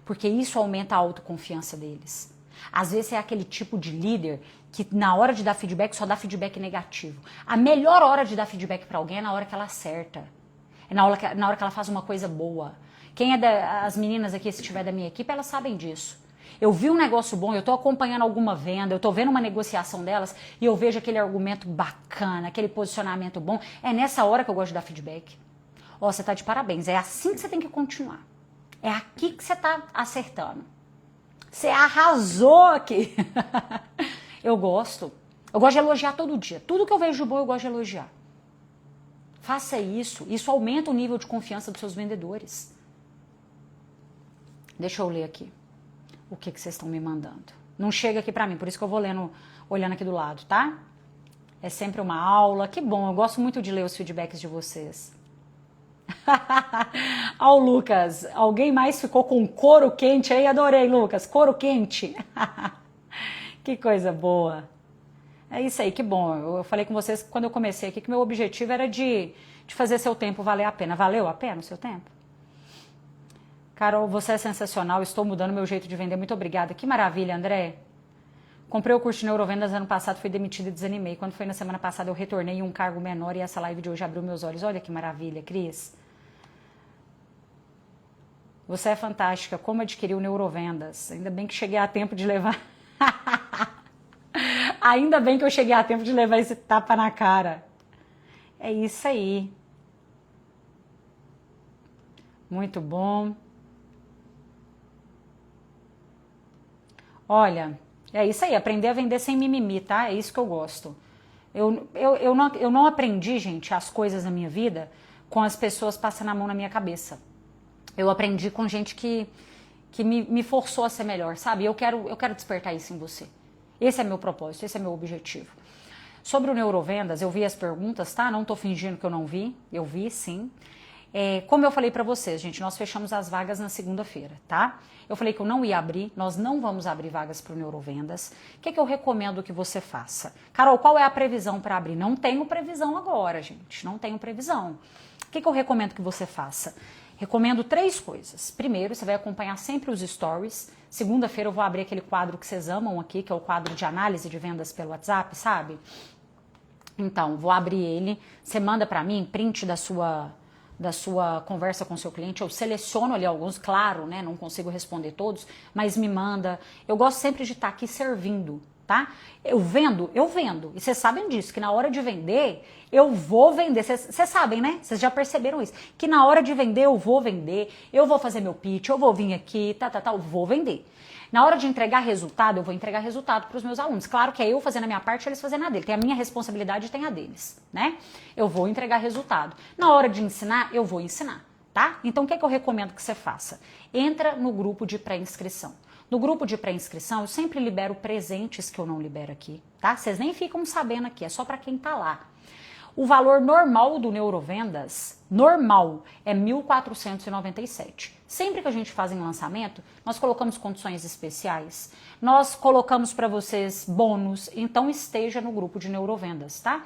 Porque isso aumenta a autoconfiança deles. Às vezes é aquele tipo de líder que na hora de dar feedback só dá feedback negativo. A melhor hora de dar feedback para alguém é na hora que ela acerta. É na hora que ela faz uma coisa boa. Quem é as meninas aqui, se tiver da minha equipe, elas sabem disso. Eu vi um negócio bom, eu tô acompanhando alguma venda, eu tô vendo uma negociação delas e eu vejo aquele argumento bacana, aquele posicionamento bom. É nessa hora que eu gosto de dar feedback. Ó, você tá de parabéns, é assim que você tem que continuar. É aqui que você tá acertando. Você arrasou aqui. Eu gosto de elogiar todo dia. Tudo que eu vejo de bom eu gosto de elogiar. Faça isso, isso aumenta o nível de confiança dos seus vendedores. Deixa eu ler aqui o que vocês estão me mandando. Não chega aqui pra mim, por isso que eu vou olhando aqui do lado, tá? É sempre uma aula, que bom, eu gosto muito de ler os feedbacks de vocês. Ó, Lucas, alguém mais ficou com couro quente aí? Adorei, Lucas, couro quente. Que coisa boa. É isso aí, que bom. Eu falei com vocês quando eu comecei aqui que meu objetivo era de fazer seu tempo valer a pena. Valeu a pena o seu tempo? Carol, você é sensacional, estou mudando meu jeito de vender. Muito obrigada. Que maravilha, André. Comprei o curso de neurovendas ano passado, fui demitida e desanimei. Quando foi na semana passada eu retornei em um cargo menor e essa live de hoje abriu meus olhos. Olha que maravilha, Cris. Você é fantástica. Como adquirir o neurovendas? Ainda bem que cheguei a tempo de levar... Ainda bem que eu cheguei a tempo de levar esse tapa na cara. É isso aí. Muito bom. Olha, é isso aí, aprender a vender sem mimimi, tá? É isso que eu gosto. Eu não aprendi, gente, as coisas na minha vida com as pessoas passando a mão na minha cabeça. Eu aprendi com gente que me forçou a ser melhor, sabe? Eu quero despertar isso em você. Esse é meu propósito, esse é meu objetivo. Sobre o neurovendas, eu vi as perguntas, tá? Não tô fingindo que eu não vi, eu vi sim. Como eu falei pra vocês, gente, nós fechamos as vagas na segunda-feira, tá? Eu falei que eu não ia abrir, nós não vamos abrir vagas pro neurovendas. O que eu recomendo que você faça? Carol, qual é a previsão para abrir? Não tenho previsão agora, gente, não tenho previsão. O que eu recomendo que você faça? Recomendo 3 coisas. Primeiro, você vai acompanhar sempre os stories. Segunda-feira eu vou abrir aquele quadro que vocês amam aqui, que é o quadro de análise de vendas pelo WhatsApp, sabe? Então, vou abrir ele. Você manda pra mim print da sua conversa com o seu cliente. Eu seleciono ali alguns, claro, né? Não consigo responder todos, mas me manda. Eu gosto sempre de estar aqui servindo, tá? Eu vendo. E vocês sabem disso, que na hora de vender, eu vou vender. Vocês sabem, né? Vocês já perceberam isso. Que na hora de vender, eu vou fazer meu pitch, eu vou vir aqui, eu vou vender. Na hora de entregar resultado, eu vou entregar resultado para os meus alunos. Claro que é eu fazendo a minha parte, eles fazendo a dele. Tem a minha responsabilidade e tem a deles, né? Eu vou entregar resultado. Na hora de ensinar, eu vou ensinar, tá? Então, o que eu recomendo que você faça? Entra no grupo de pré-inscrição. No grupo de pré-inscrição, eu sempre libero presentes que eu não libero aqui, tá? Vocês nem ficam sabendo aqui, é só para quem tá lá. O valor normal do Neurovendas, normal, é R$ 1.497. Sempre que a gente faz em lançamento, nós colocamos condições especiais, nós colocamos para vocês bônus, então esteja no grupo de Neurovendas, tá?